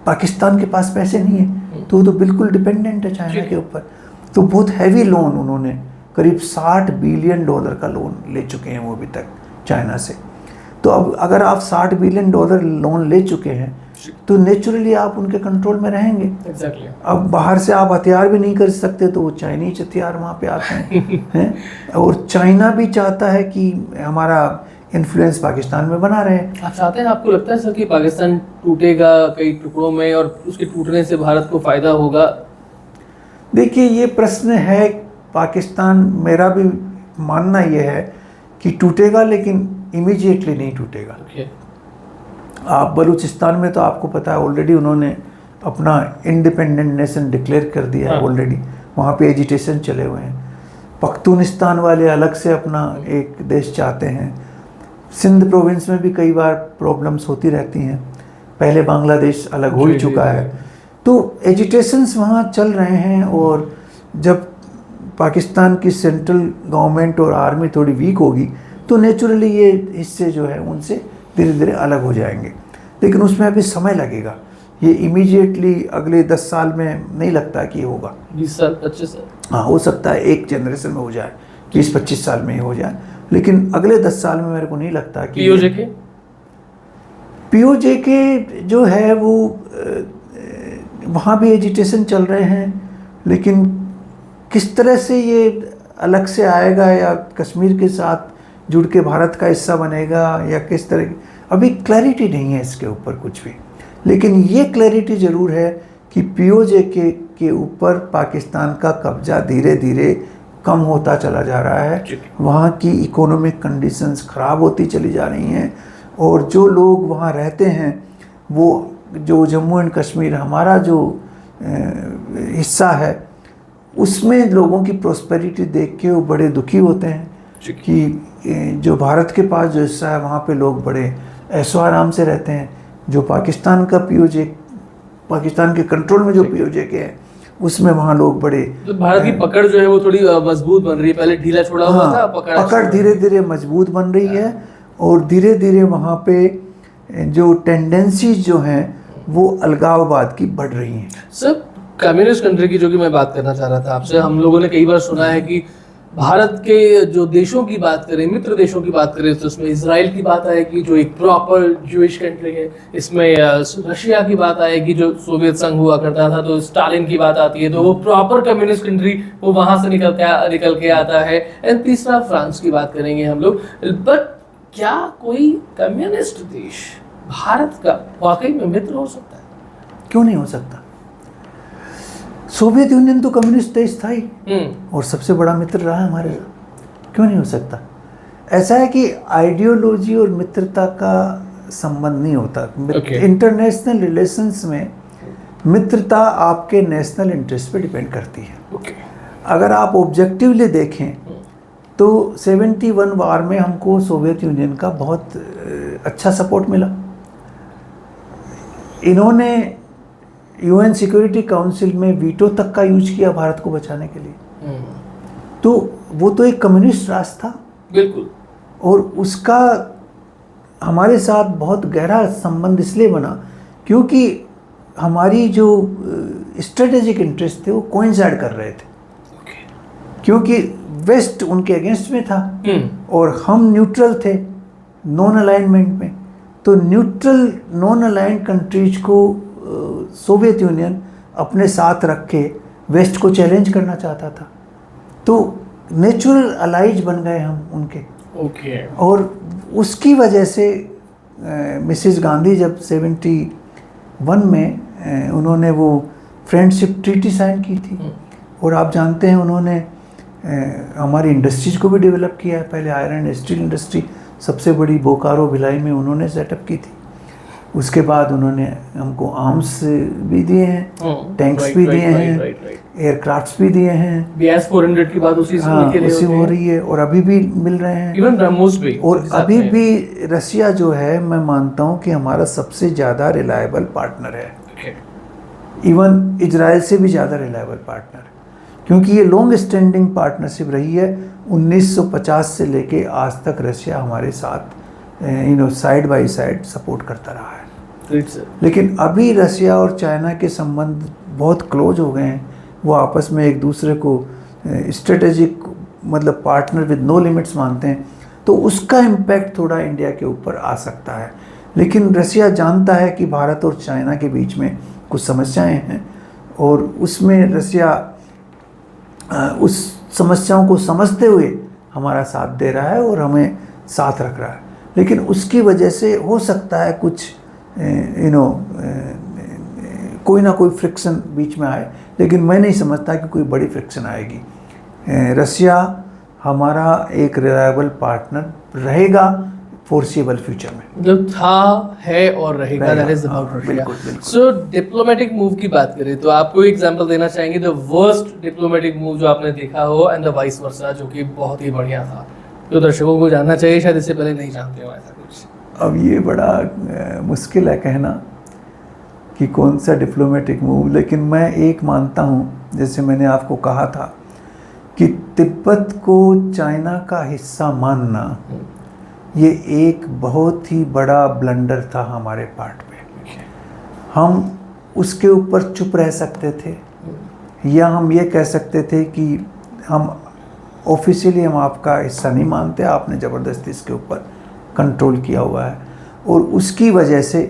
पाकिस्तान के पास पैसे नहीं है, तो वो तो बिल्कुल डिपेंडेंट है चाइना के ऊपर। तो बहुत हैवी लोन उन्होंने, करीब $60 बिलियन का लोन ले चुके हैं वो अभी तक चाइना से। तो अब अगर आप $60 बिलियन लोन ले चुके हैं तो नेचुरली आप उनके कंट्रोल में रहेंगे। Exactly. अब बाहर से आप हथियार भी नहीं कर सकते, तो वो चाइनीज हथियार वहाँ पे आते हैं और चाइना भी चाहता है कि हमारा इन्फ्लुएंस पाकिस्तान में बना रहे। आप चाहते हैं, आपको लगता है सर कि पाकिस्तान टूटेगा कई टुकड़ों में और उसके टूटने से भारत को फायदा होगा? देखिए, ये प्रश्न है पाकिस्तान, मेरा भी मानना ये है कि टूटेगा, लेकिन इमीडिएटली नहीं टूटेगा। आप बलूचिस्तान में तो आपको पता है ऑलरेडी उन्होंने अपना इंडिपेंडेंट नेशन डिक्लेयर कर दिया है हाँ। ऑलरेडी, वहाँ पे एजिटेशन चले हुए हैं। पख्तूनिस्तान वाले अलग से अपना एक देश चाहते हैं। सिंध प्रोविंस में भी कई बार प्रॉब्लम्स होती रहती हैं, पहले बांग्लादेश अलग हो ही जी, चुका जी, है। तो एजिटेशंस वहाँ चल रहे हैं, और जब पाकिस्तान की सेंट्रल गवर्नमेंट और आर्मी थोड़ी वीक होगी तो नेचुरली ये हिस्से जो है उनसे धीरे धीरे अलग हो जाएंगे, लेकिन उसमें अभी समय लगेगा। ये इमीडिएटली अगले 10 साल में नहीं लगता कि ये होगा। 20 साल 25 साल, हाँ, हो सकता है एक जनरेशन में हो जाए, 20-25 साल में ही हो जाए, लेकिन अगले 10 साल में मेरे को नहीं लगता कि पीओजे के जो है वो वहाँ भी एजिटेशन चल रहे हैं, लेकिन किस तरह से ये अलग से आएगा या कश्मीर के साथ जुड़ के भारत का हिस्सा बनेगा या किस तरह की, अभी क्लैरिटी नहीं है इसके ऊपर कुछ भी। लेकिन ये क्लैरिटी ज़रूर है कि पीओजे के ऊपर पाकिस्तान का कब्जा धीरे धीरे कम होता चला जा रहा है। वहाँ की इकोनॉमिक कंडीशंस ख़राब होती चली जा रही हैं, और जो लोग वहाँ रहते हैं, वो जो जम्मू एंड कश्मीर हमारा जो हिस्सा है, उसमें लोगों की प्रॉस्पेरिटी देख के वो बड़े दुखी होते हैं कि जो भारत के पास जो हिस्सा है वहाँ पे लोग बड़े ऐशो आराम से रहते हैं। जो पाकिस्तान का पीओजे, पाकिस्तान के कंट्रोल में जो पीओजे के हैं, उसमें वहाँ लोग बड़े, तो भारत की पकड़ जो है वो थोड़ी मजबूत बन रही है, पहले ढीला छोड़ा हुआ था, पकड़ धीरे धीरे मजबूत बन रही है, और धीरे धीरे वहाँ पे जो टेंडेंसीज जो हैं वो अलगाववाद की बढ़ रही हैं। सर, कम्युनिस्ट कंट्री की जो कि मैं बात करना चाह रहा था आपसे, हम लोगों ने कई बार सुना है कि भारत के जो देशों की बात करें, मित्र देशों की बात करें, तो उसमें इजराइल की बात आएगी जो एक प्रॉपर जूइश कंट्री है, इसमें रशिया की बात आएगी जो सोवियत संघ हुआ करता था, तो स्टालिन की बात आती है तो वो प्रॉपर कम्युनिस्ट कंट्री, वो वहां से निकल के आता है। एंड तीसरा फ्रांस की बात करेंगे हम लोग। बट क्या कोई कम्युनिस्ट देश भारत का वाकई में मित्र हो सकता है? क्यों नहीं हो सकता? सोवियत यूनियन तो कम्युनिस्ट देश था ही, और सबसे बड़ा मित्र रहा है हमारे साथ। क्यों नहीं हो सकता? ऐसा है कि आइडियोलॉजी और मित्रता का संबंध नहीं होता। इंटरनेशनल रिलेशंस में मित्रता आपके नेशनल इंटरेस्ट पे डिपेंड करती है। अगर आप ऑब्जेक्टिवली देखें तो 71 वार में हमको सोवियत यूनियन का बहुत अच्छा सपोर्ट मिला। इन्होंने यूएन सिक्योरिटी काउंसिल में वीटो तक का यूज किया भारत को बचाने के लिए। तो वो तो एक कम्युनिस्ट राष्ट्र था, बिल्कुल, और उसका हमारे साथ बहुत गहरा संबंध इसलिए बना क्योंकि हमारी जो स्ट्रेटेजिक इंटरेस्ट थे वो कोइंसाइड कर रहे थे। क्योंकि वेस्ट उनके अगेंस्ट में था और हम न्यूट्रल थे नॉन अलाइनमेंट में, तो न्यूट्रल नॉन अलाइंड कंट्रीज को सोवियत यूनियन अपने साथ रख के वेस्ट को चैलेंज करना चाहता था। तो नेचुरल अलाइज बन गए हम उनके। और उसकी वजह से मिसेस गांधी जब 71 में उन्होंने वो फ्रेंडशिप ट्रीटी साइन की थी, और आप जानते हैं उन्होंने हमारी इंडस्ट्रीज को भी डेवलप किया है। पहले आयरन एंड स्टील इंडस्ट्री सबसे बड़ी बोकारो भिलाई में उन्होंने सेटअप की थी। उसके बाद उन्होंने हमको आर्म्स भी दिए हैं, टैंक्स भी दिए हैं, एयरक्राफ्ट्स भी दिए हैं। BS-400 की बात उसी उसी हो रही है, और अभी भी मिल रहे हैं। इवन ब्रह्मोस भी, और अभी भी रसिया जो है, मैं मानता हूँ कि हमारा सबसे ज़्यादा रिलायबल पार्टनर है। इवन इजराइल से भी ज़्यादा रिलायबल पार्टनर है, क्योंकि ये लॉन्ग स्टैंडिंग पार्टनरशिप रही है। 1950 से लेके आज तक रशिया हमारे साथ साइड बाय साइड सपोर्ट करता रहा है। लेकिन अभी रशिया और चाइना के संबंध बहुत क्लोज हो गए हैं। वो आपस में एक दूसरे को स्ट्रेटेजिक मतलब पार्टनर विद नो लिमिट्स मानते हैं, तो उसका इम्पैक्ट थोड़ा इंडिया के ऊपर आ सकता है। लेकिन रशिया जानता है कि भारत और चाइना के बीच में कुछ समस्याएं हैं, और उसमें रशिया उस समस्याओं को समझते हुए हमारा साथ दे रहा है और हमें साथ रख रहा है। लेकिन उसकी वजह से हो सकता है कुछ कोई ना कोई फ्रिक्शन बीच में आए, लेकिन मैं नहीं समझता कि कोई बड़ी फ्रिक्शन आएगी। रशिया हमारा एक रिलायबल पार्टनर रहेगा फोर्सिएबल फ्यूचर में। मतलब था, है और रहेगा, रहेगा, दैट इज अबाउट हाँ, रशिया। बिल्कुल, बिल्कुल। सो डिप्लोमेटिक मूव की बात करें तो आप कोई एग्जांपल देना चाहेंगे द वर्स्ट डिप्लोमेटिक मूव जो आपने देखा हो एंड द वाइस वर्सा, जो कि बहुत ही बढ़िया था, जो दर्शकों को जानना चाहिए, शायद इससे पहले नहीं जानते हो ऐसा कुछ? अब ये बड़ा मुश्किल है कहना कि कौन सा डिप्लोमेटिक मूव, लेकिन मैं एक मानता हूँ, जैसे मैंने आपको कहा था कि तिब्बत को चाइना का हिस्सा मानना ये एक बहुत ही बड़ा ब्लंडर था हमारे पार्ट पे। हम उसके ऊपर चुप रह सकते थे या हम ये कह सकते थे कि हम ऑफिशियली हम आपका हिस्सा नहीं मानते, आपने ज़बरदस्ती इसके ऊपर कंट्रोल किया हुआ है। और उसकी वजह से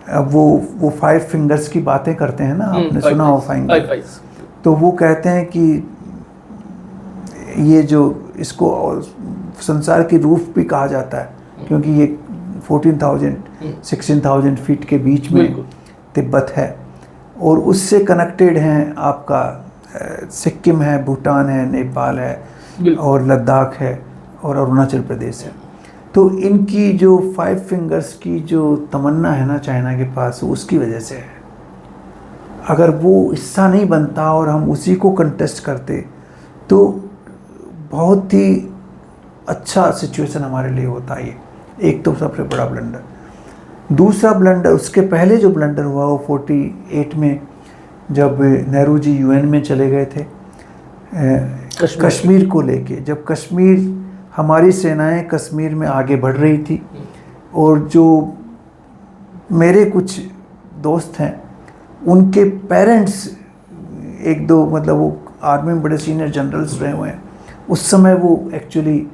अब वो 5 फिंगर्स की बातें करते हैं ना, आपने सुना हो 5 फिंगर्स, तो वो कहते हैं कि ये जो इसको संसार की रूफ भी कहा जाता है क्योंकि ये 14,000-16,000 फीट के बीच में तिब्बत है और उससे कनेक्टेड हैं आपका सिक्किम है, भूटान है, नेपाल है और लद्दाख है और अरुणाचल प्रदेश है। तो इनकी जो 5 फिंगर्स की जो तमन्ना है ना चाइना के पास, उसकी वजह से है। अगर वो हिस्सा नहीं बनता और हम उसी को कंटेस्ट करते तो बहुत ही अच्छा सिचुएशन हमारे लिए होता है। एक तो सबसे बड़ा ब्लंडर। दूसरा ब्लंडर, उसके पहले जो ब्लंडर हुआ वो 48 में जब नेहरू जी यूएन में चले गए थे कश्मीर को लेके। जब कश्मीर, हमारी सेनाएं कश्मीर में आगे बढ़ रही थी और जो मेरे कुछ दोस्त हैं उनके पेरेंट्स, एक दो मतलब वो आर्मी में बड़े सीनियर जनरल्स रहे हुए हैं, उस समय वो एक्चुअली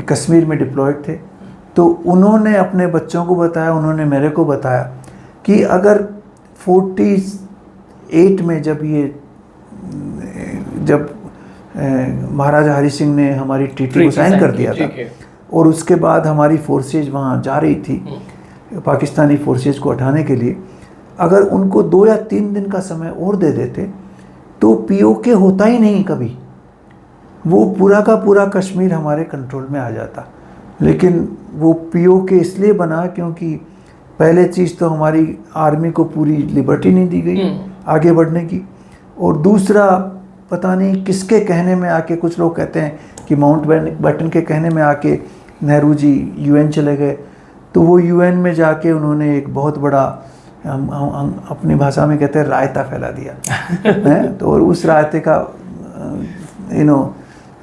कश्मीर में डिप्लॉयड थे। तो उन्होंने अपने बच्चों को बताया, उन्होंने मेरे को बताया कि अगर 48 में जब महाराजा हरि सिंह ने हमारी ट्रीटी को साइन कर दिया था और उसके बाद हमारी फोर्सेज वहाँ जा रही थी पाकिस्तानी फोर्सेज को हटाने के लिए, अगर उनको 2 या 3 दिन का समय और दे देते तो पीओके होता ही नहीं कभी, वो पूरा का पूरा कश्मीर हमारे कंट्रोल में आ जाता। लेकिन वो पीओके इसलिए बना क्योंकि पहले चीज़ तो हमारी आर्मी को पूरी लिबर्टी नहीं दी गई आगे बढ़ने की, और दूसरा पता नहीं किसके कहने में आके, कुछ लोग कहते हैं कि माउंट बैटन के कहने में आके नेहरू जी यूएन चले गए। तो वो यूएन में जाके उन्होंने एक बहुत बड़ा, हम अपनी भाषा में कहते हैं रायता फैला दिया है। तो और उस रायते का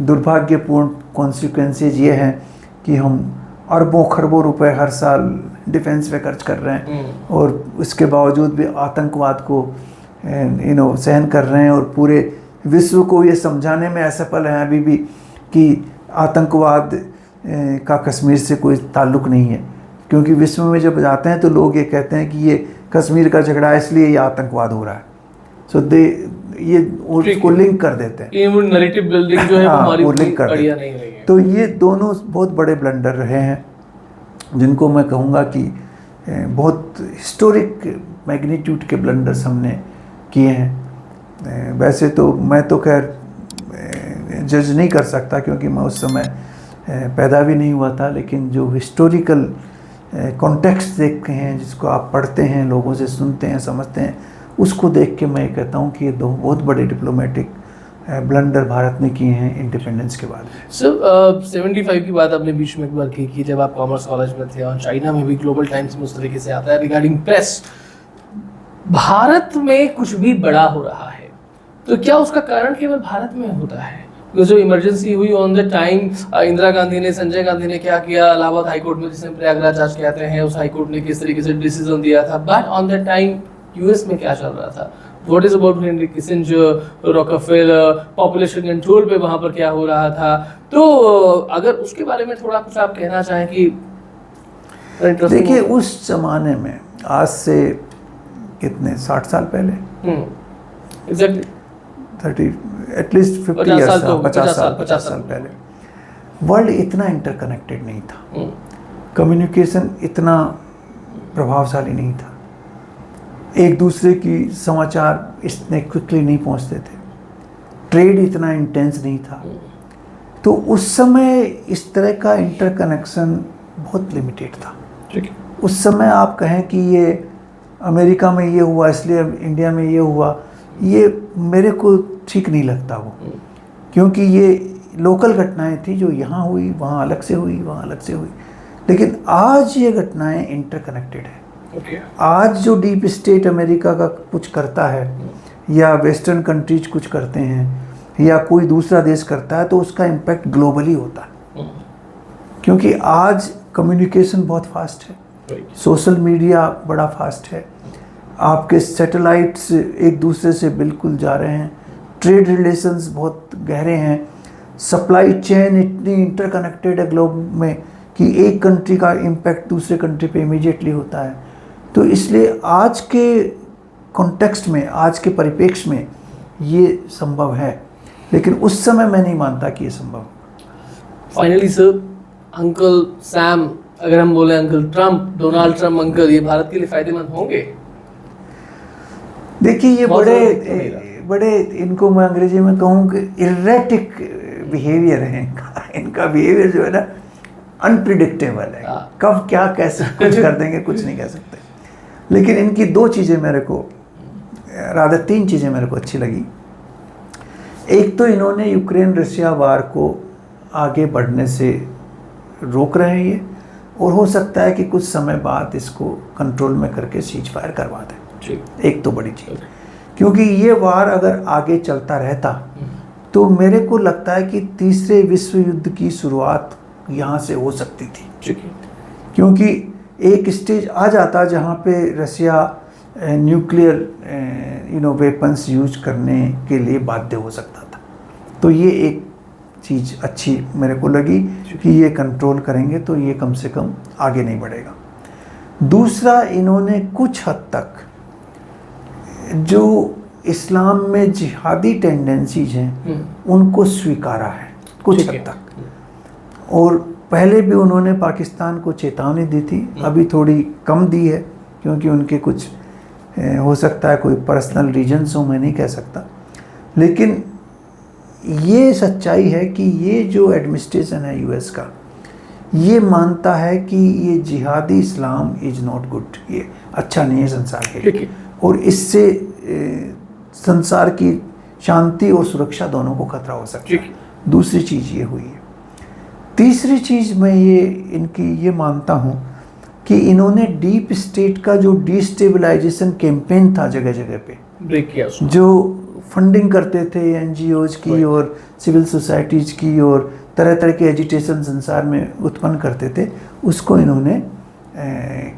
दुर्भाग्यपूर्ण कॉन्सिक्वेंसेज ये हैं कि हम अरबों खरबों रुपए हर साल डिफेंस पे खर्च कर रहे हैं और उसके बावजूद भी आतंकवाद को सहन कर रहे हैं और पूरे विश्व को ये समझाने में असफल हैं अभी भी कि आतंकवाद का कश्मीर से कोई ताल्लुक़ नहीं है। क्योंकि विश्व में जब जाते हैं तो लोग ये कहते हैं कि ये कश्मीर का झगड़ा है इसलिए ये आतंकवाद हो रहा है। सो ये उसको लिंक कर देते हैं, ये नैरेटिव बिल्डिंग जो है हमारी वो लिंक कर बढ़िया नहीं रही है। तो ये दोनों बहुत बड़े ब्लंडर रहे हैं जिनको मैं कहूँगा कि बहुत हिस्टोरिक मैग्नीट्यूड के ब्लंडर्स हमने किए हैं। वैसे तो मैं तो खैर जज नहीं कर सकता क्योंकि मैं उस समय पैदा भी नहीं हुआ था, लेकिन जो हिस्टोरिकल कॉन्टेक्स्ट देखते हैं, जिसको आप पढ़ते हैं, लोगों से सुनते हैं, समझते हैं, उसको देख के मैं कहता हूँ कि ये दो बहुत बड़े डिप्लोमेटिक ब्लंडर भारत ने किए हैं इंडिपेंडेंस के बाद। सर 75 की बात आपने बीच में एक बार की कि जब आप कॉमर्स कॉलेज में थे और चाइना में भी ग्लोबल टाइम्स में उस तरीके से आता है रिगार्डिंग प्रेस, भारत में कुछ भी बड़ा हो रहा है तो क्या उसका कारण केवल भारत में होता है? जो इमरजेंसी हुई on the time, Indira Gandhi ने, संजय गांधी ने क्या किया इलाहाबाद हाईकोर्ट में, जिसमें प्रयागराज आज कहते हैं, उस हाईकोर्ट ने किस तरीके से डिसीजन दिया था, but on the time US में क्या चल रहा था, what is about Henry Kissinger, Rockefeller, population control पे वहां पर क्या हो रहा था, तो अगर उसके बारे में थोड़ा कुछ आप कहना चाहें कि देखिए उस जमाने में, आज से कितने 60 साल पहले, एग्जैक्टली 30 एटलीस्ट 50 साल पहले वर्ल्ड इतना इंटरकनेक्टेड नहीं था, कम्युनिकेशन इतना प्रभावशाली नहीं था, एक दूसरे की समाचार इतने क्विकली नहीं पहुंचते थे, ट्रेड इतना इंटेंस नहीं था, तो उस समय इस तरह का इंटरकनेक्शन बहुत लिमिटेड था। ठीक है। उस समय आप कहें कि ये अमेरिका में ये हुआ इसलिए इंडिया में ये हुआ, ये मेरे को ठीक नहीं लगता वो, क्योंकि ये लोकल घटनाएं थी जो यहाँ हुई वहाँ अलग से हुई, वहाँ अलग से हुई। लेकिन आज ये घटनाएं इंटरकनेक्टेड है। आज जो डीप स्टेट अमेरिका का कुछ करता है या वेस्टर्न कंट्रीज कुछ करते हैं या कोई दूसरा देश करता है, तो उसका इम्पैक्ट ग्लोबली होता है, क्योंकि आज कम्युनिकेशन बहुत फास्ट है, सोशल मीडिया बड़ा फास्ट है, आपके सैटेलाइट्स एक दूसरे से बिल्कुल जा रहे हैं, ट्रेड रिलेशंस बहुत गहरे हैं, सप्लाई चेन इतनी इंटरकनेक्टेड है ग्लोब में कि एक कंट्री का इम्पैक्ट दूसरे कंट्री पे इमीडिएटली होता है। तो इसलिए आज के कॉन्टेक्स्ट में, आज के परिप्रेक्ष्य में ये संभव है, लेकिन उस समय मैं नहीं मानता कि ये संभव। फाइनली सर, अंकल सैम, अगर हम बोले uncle Trump, Donald Trump uncle, ये भारत के लिए फायदेमंद होंगे? देखिए ये बड़े इनको मैं अंग्रेजी में कहूँ कि इरेटिक बिहेवियर है इनका बिहेवियर जो है ना अनप्रिडिक्टेबल है। कब क्या कैसे कुछ कर देंगे कुछ नहीं कह सकते। लेकिन इनकी दो चीज़ें मेरे को, राधा तीन चीज़ें मेरे को अच्छी लगी। एक तो इन्होंने यूक्रेन रशिया वार को आगे बढ़ने से रोक रहे हैं ये, और हो सकता है कि कुछ समय बाद इसको कंट्रोल में करके सीज फायर करवा दें। एक तो बड़ी चीज़, क्योंकि ये वार अगर आगे चलता रहता तो मेरे को लगता है कि तीसरे विश्व युद्ध की शुरुआत यहाँ से हो सकती थी, क्योंकि एक स्टेज आ जाता जहाँ पे रशिया न्यूक्लियर वेपन्स यूज करने के लिए बाध्य हो सकता था। तो ये एक चीज़ अच्छी मेरे को लगी कि ये कंट्रोल करेंगे तो ये कम से कम आगे नहीं बढ़ेगा। दूसरा, इन्होंने कुछ हद तक जो इस्लाम में जिहादी टेंडेंसीज हैं उनको स्वीकारा है कुछ हद तक, और पहले भी उन्होंने पाकिस्तान को चेतावनी दी थी, अभी थोड़ी कम दी है क्योंकि उनके कुछ हो सकता है कोई पर्सनल रीजन्स हो, मैं नहीं कह सकता। लेकिन ये सच्चाई है कि ये जो एडमिनिस्ट्रेशन है यूएस का, ये मानता है कि ये जिहादी इस्लाम इज़ नॉट गुड, ये अच्छा नहीं है संसार के लिए, और इससे संसार की शांति और सुरक्षा दोनों को खतरा हो सकता है। दूसरी चीज़ ये हुई है। तीसरी चीज़ मैं ये मानता हूँ कि इन्होंने डीप स्टेट का जो डिस्टेबलाइजेशन कैंपेन था जगह जगह पे ब्रेक किया, जो फंडिंग करते थे एनजीओज की और सिविल सोसाइटीज़ की और तरह तरह के एजिटेशन संसार में उत्पन्न करते थे, उसको इन्होंने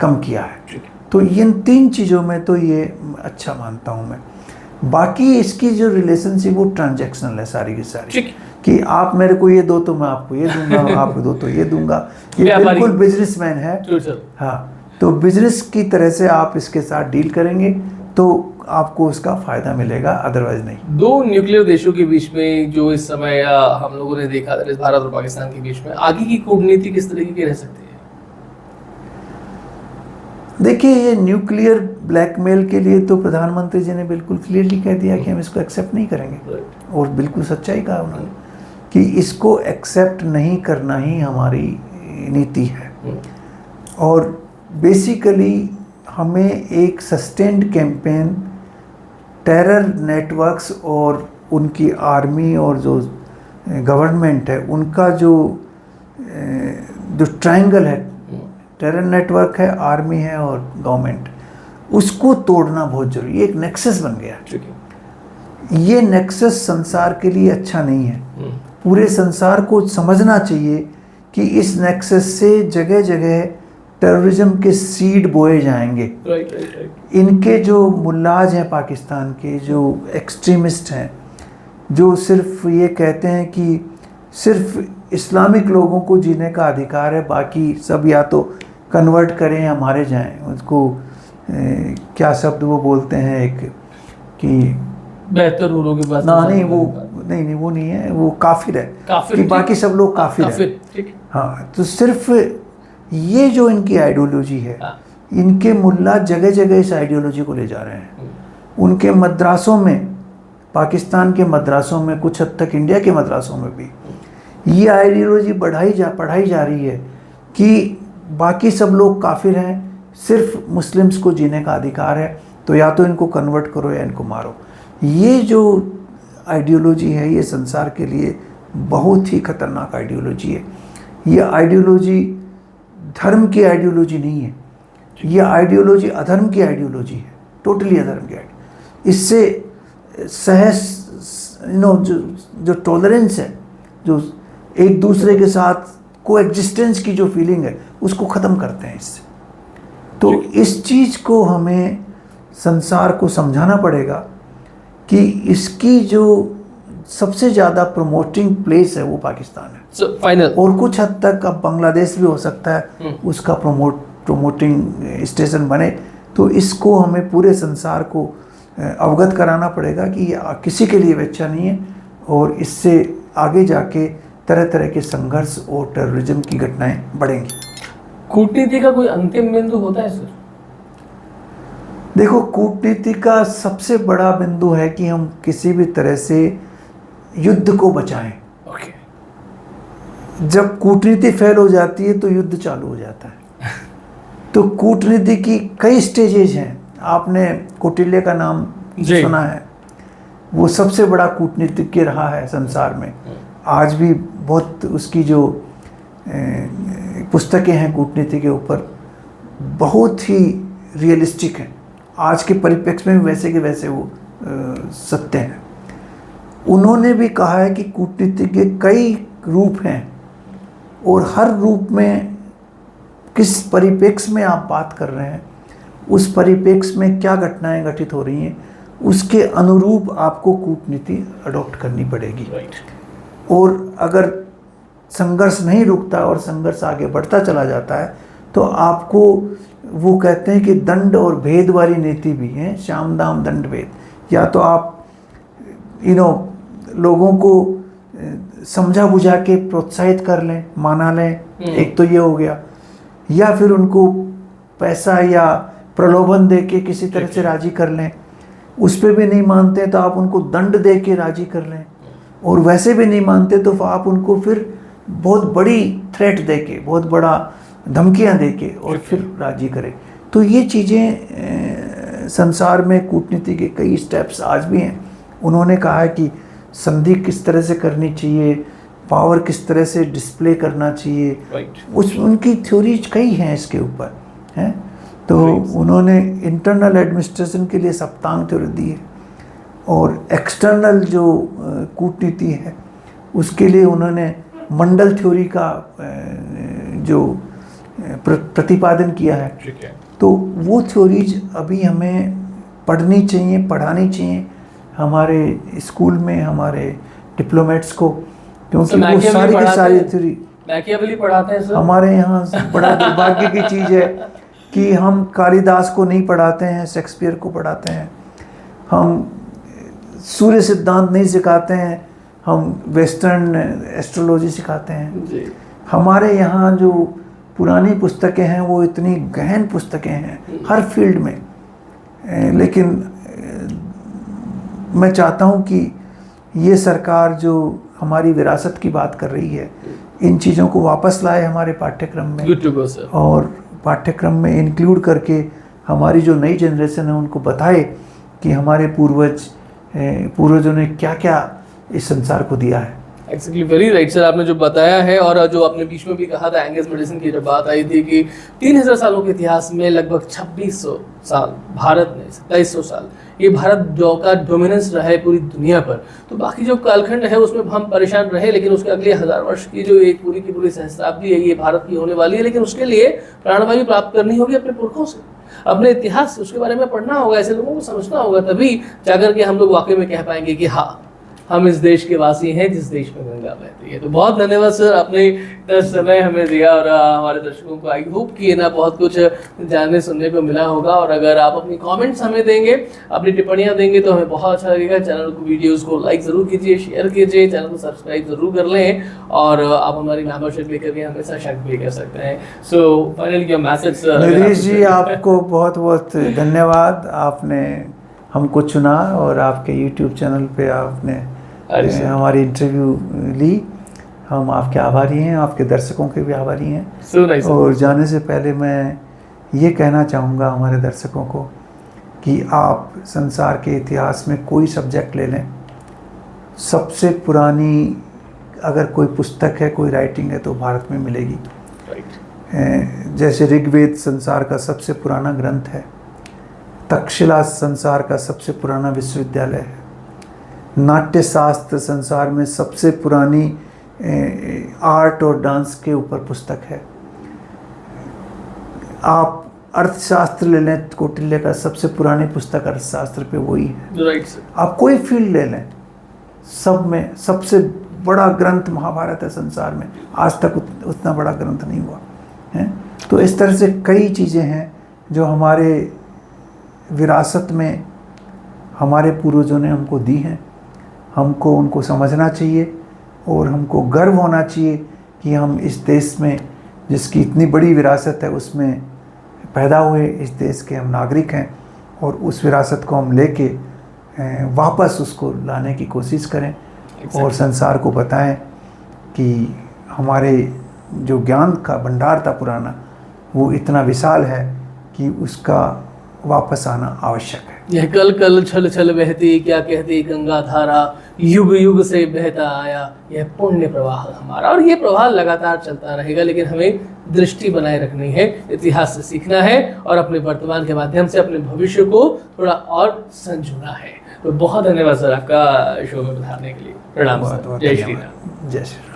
कम किया है। तो इन तीन चीज़ों में तो ये अच्छा मानता हूँ मैं। बाकी इसकी जो रिलेशनशिप वो ट्रांजैक्शनल है सारी की सारी, कि आप मेरे को ये दो तो मैं आपको ये दूंगा, आप दो तो ये दूंगा, ये बिल्कुल बिजनेसमैन है। हाँ, तो बिजनेस की तरह से आप इसके साथ डील करेंगे तो आपको उसका फायदा मिलेगा, अदरवाइज नहीं। दो न्यूक्लियर देशों के बीच में जो इस समय हम लोगों ने देखा, भारत और पाकिस्तान के बीच में आगे की कूटनीति किस तरीके की रह सकती है? देखिए, ये न्यूक्लियर ब्लैकमेल के लिए तो प्रधानमंत्री जी ने बिल्कुल क्लियरली कह दिया कि हम इसको एक्सेप्ट नहीं करेंगे, और बिल्कुल सच्चाई कहा उन्होंने कि इसको एक्सेप्ट नहीं करना ही हमारी नीति है। और बेसिकली हमें एक सस्टेन्ड कैंपेन टेरर नेटवर्क्स और उनकी आर्मी और जो गवर्नमेंट है उनका जो ट्रायंगल है, टेरर नेटवर्क है, आर्मी है और गवर्नमेंट, उसको तोड़ना बहुत जरूरी है। एक नेक्सस बन गया। ये नेक्सस संसार के लिए अच्छा नहीं है। पूरे संसार को समझना चाहिए कि इस नेक्सस से जगह जगह टेररिज्म के सीड बोए जाएंगे। इनके जो मुल्लाज हैं पाकिस्तान के, जो एक्सट्रीमिस्ट हैं, जो सिर्फ ये कहते हैं कि सिर्फ इस्लामिक लोगों को जीने का अधिकार है, बाकी सब या तो कन्वर्ट करें या मारे जाएं। उसको क्या शब्द वो बोलते हैं एक कि बेहतर लोगों के पास नहीं, वो नहीं वो नहीं है, वो काफिर है, कि बाकी सब लोग काफिर है। हाँ, तो सिर्फ ये जो इनकी आइडियोलॉजी है, इनके मुल्ला जगह जगह इस आइडियोलॉजी को ले जा रहे हैं। उनके मद्रासों में, पाकिस्तान के मद्रासों में, कुछ हद तक इंडिया के मद्रासों में भी ये आइडियोलॉजी पढ़ाई जा रही है कि बाकी सब लोग काफिर हैं, सिर्फ मुस्लिम्स को जीने का अधिकार है, तो या तो इनको कन्वर्ट करो या इनको मारो। ये जो आइडियोलॉजी है ये संसार के लिए बहुत ही खतरनाक आइडियोलॉजी है। ये आइडियोलॉजी धर्म की आइडियोलॉजी नहीं है, ये आइडियोलॉजी अधर्म की आइडियोलॉजी है, टोटली अधर्म की आइडियोलॉजी। इससे जो टॉलरेंस है, जो एक दूसरे के साथ कोएग्जिस्टेंस की जो फीलिंग है उसको ख़त्म करते हैं इससे। तो इस चीज़ को हमें संसार को समझाना पड़ेगा कि इसकी जो सबसे ज़्यादा प्रमोटिंग प्लेस है वो पाकिस्तान है। फाइनल और कुछ हद तक अब बांग्लादेश भी हो सकता है उसका प्रमोटिंग स्टेशन बने। तो इसको हमें पूरे संसार को अवगत कराना पड़ेगा कि ये किसी के लिए अच्छा नहीं है, और इससे आगे जाके तरह तरह के संघर्ष और टेररिज्म की घटनाएं बढ़ेंगी। कूटनीति का कोई अंतिम बिंदु होता है सर? देखो, कूटनीति का सबसे बड़ा बिंदु है कि हम किसी भी तरह से युद्ध को बचाएं। जब कूटनीति फेल हो जाती है तो युद्ध चालू हो जाता है। तो कूटनीति की कई स्टेजेस हैं। आपने कौटिल्य का नाम सुना है, वो सबसे बड़ा कूटनीतिज्ञ रहा है संसार में। आज भी बहुत उसकी जो पुस्तकें हैं कूटनीति के ऊपर बहुत ही रियलिस्टिक हैं। आज के परिप्रेक्ष्य में वैसे के वैसे वो सत्य हैं। उन्होंने भी कहा है कि कूटनीति के कई रूप हैं और हर रूप में किस परिप्रेक्ष्य में आप बात कर रहे हैं, उस परिप्रेक्ष्य में क्या घटनाएं घटित हो रही हैं, उसके अनुरूप आपको कूटनीति अडॉप्ट करनी पड़ेगी। और अगर संघर्ष नहीं रुकता और संघर्ष आगे बढ़ता चला जाता है तो आपको, वो कहते हैं कि दंड और भेद वाली नीति भी है, शाम दाम दंड भेद। या तो आप लोगों को समझा बुझा के प्रोत्साहित कर लें, माना लें, एक तो ये हो गया, या फिर उनको पैसा या प्रलोभन दे के किसी तरह से राजी कर लें। उस पर भी नहीं मानते तो आप उनको दंड दे के राजी कर लें, और वैसे भी नहीं मानते तो आप उनको फिर बहुत बड़ी थ्रेट दे के, बहुत बड़ा धमकियां दे के और फिर राजी करें। तो ये चीज़ें संसार में कूटनीति के कई स्टेप्स आज भी हैं। उन्होंने कहा है कि संधि किस तरह से करनी चाहिए, पावर किस तरह से डिस्प्ले करना चाहिए, उनकी थ्योरीज कई हैं इसके ऊपर हैं। तो उन्होंने इंटरनल एडमिनिस्ट्रेशन के लिए सप्तांग थ्योरी दी है, और एक्सटर्नल जो कूटनीति है उसके लिए उन्होंने मंडल थ्योरी का जो प्रतिपादन किया है। तो वो थ्योरीज अभी हमें पढ़नी चाहिए, पढ़ानी चाहिए हमारे स्कूल में, हमारे डिप्लोमेट्स को, क्योंकि वो सारी की सारी थ्योरी मैकियावेली पढ़ाते हैं सर। हमारे यहाँ बड़ा दुर्भाग्य की चीज़ है कि हम कालिदास को नहीं पढ़ाते हैं, शेक्सपियर को पढ़ाते हैं, हम सूर्य सिद्धांत नहीं सिखाते हैं, हम वेस्टर्न एस्ट्रोलॉजी सिखाते हैं जी। हमारे यहाँ जो पुरानी पुस्तकें हैं वो इतनी गहन पुस्तकें हैं हर फील्ड में, लेकिन मैं चाहता हूँ कि ये सरकार जो हमारी विरासत की बात कर रही है, इन चीज़ों को वापस लाए हमारे पाठ्यक्रम में, और पाठ्यक्रम में इंक्लूड करके हमारी जो नई जनरेशन है उनको बताए कि हमारे पूर्वजों ने क्या क्या इस संसार को दिया है। एक्चुअली वेरी राइट सर, आपने जो बताया है, और जो आपने बीच में भी कहा था एंगस मेडिसिन की जब बात आई थी कि 3000 सालों के इतिहास में लगभग 2600 साल भारत में, 2700 साल ये भारत जो का डोमिनेंस रहा है पूरी दुनिया पर। तो बाकी जो कालखंड है उसमें हम परेशान रहे, लेकिन उसके अगले 1000 वर्ष की जो एक पूरी की पूरी सहस्त्राब्दी है ये भारत की होने वाली है। लेकिन उसके लिए प्राणवायु प्राप्त करनी होगी अपने पुरखों से, अपने इतिहास उसके बारे में पढ़ना होगा, ऐसे लोगों को समझना होगा, तभी जाकर के हम लोग वाकई में कह पाएंगे कि हाँ हम इस देश के वासी हैं जिस देश में गंगा बहती है। तो बहुत धन्यवाद सर, आपने इतना समय हमें दिया, और हमारे दर्शकों को आई होप कि ना बहुत कुछ जानने सुनने को मिला होगा। और अगर आप अपनी कमेंट्स हमें देंगे, अपनी टिप्पणियां देंगे तो हमें बहुत अच्छा लगेगा। चैनल को, वीडियोस को लाइक ज़रूर कीजिए, शेयर कीजिए, चैनल को सब्सक्राइब ज़रूर कर लें, और आप हमारी मेंबरशिप लेकर भी हमेशा शक भी कर सकते हैं। So finally your message sir. Nitish ji, आपको बहुत बहुत धन्यवाद, आपने हमको चुना और आपके YouTube चैनल पे आपने हमारी इंटरव्यू ली। हम आपके आभारी हैं, आपके दर्शकों के भी आभारी हैं। So nice. और जाने से पहले मैं ये कहना चाहूँगा हमारे दर्शकों को कि आप संसार के इतिहास में कोई सब्जेक्ट ले लें, सबसे पुरानी अगर कोई पुस्तक है, कोई राइटिंग है तो भारत में मिलेगी। Right. जैसे ऋग्वेद संसार का सबसे पुराना ग्रंथ है, तक्षशिला संसार का सबसे पुराना विश्वविद्यालय है, नाट्य शास्त्र संसार में सबसे पुरानी आर्ट और डांस के ऊपर पुस्तक है। आप अर्थशास्त्र ले लें, कौटिल्य का सबसे पुरानी पुस्तक अर्थशास्त्र पे वही है। Right, sir. आप कोई फील्ड ले लें, सब में सबसे बड़ा ग्रंथ महाभारत है संसार में, आज तक उतना बड़ा ग्रंथ नहीं हुआ है। तो इस तरह से कई चीज़ें हैं जो हमारे विरासत में हमारे पूर्वजों ने हमको दी हैं, हमको उनको समझना चाहिए और हमको गर्व होना चाहिए कि हम इस देश में, जिसकी इतनी बड़ी विरासत है, उसमें पैदा हुए, इस देश के हम नागरिक हैं और उस विरासत को हम लेके वापस उसको लाने की कोशिश करें। और संसार को बताएं कि हमारे जो ज्ञान का भंडार था पुराना, वो इतना विशाल है कि उसका वापस आना आवश्यक है। यह कल कल छल छल बहती, क्या कहती गंगा धारा, युग युग से बहता आया यह पुण्य प्रवाह हमारा। और ये प्रवाह लगातार चलता रहेगा, लेकिन हमें दृष्टि बनाए रखनी है, इतिहास से सीखना है और अपने वर्तमान के माध्यम से अपने भविष्य को थोड़ा और संजोना है। तो बहुत धन्यवाद सर आपका शो में पधारने के लिए। प्रणाम सर। जय श्री राम। जय श्री राम।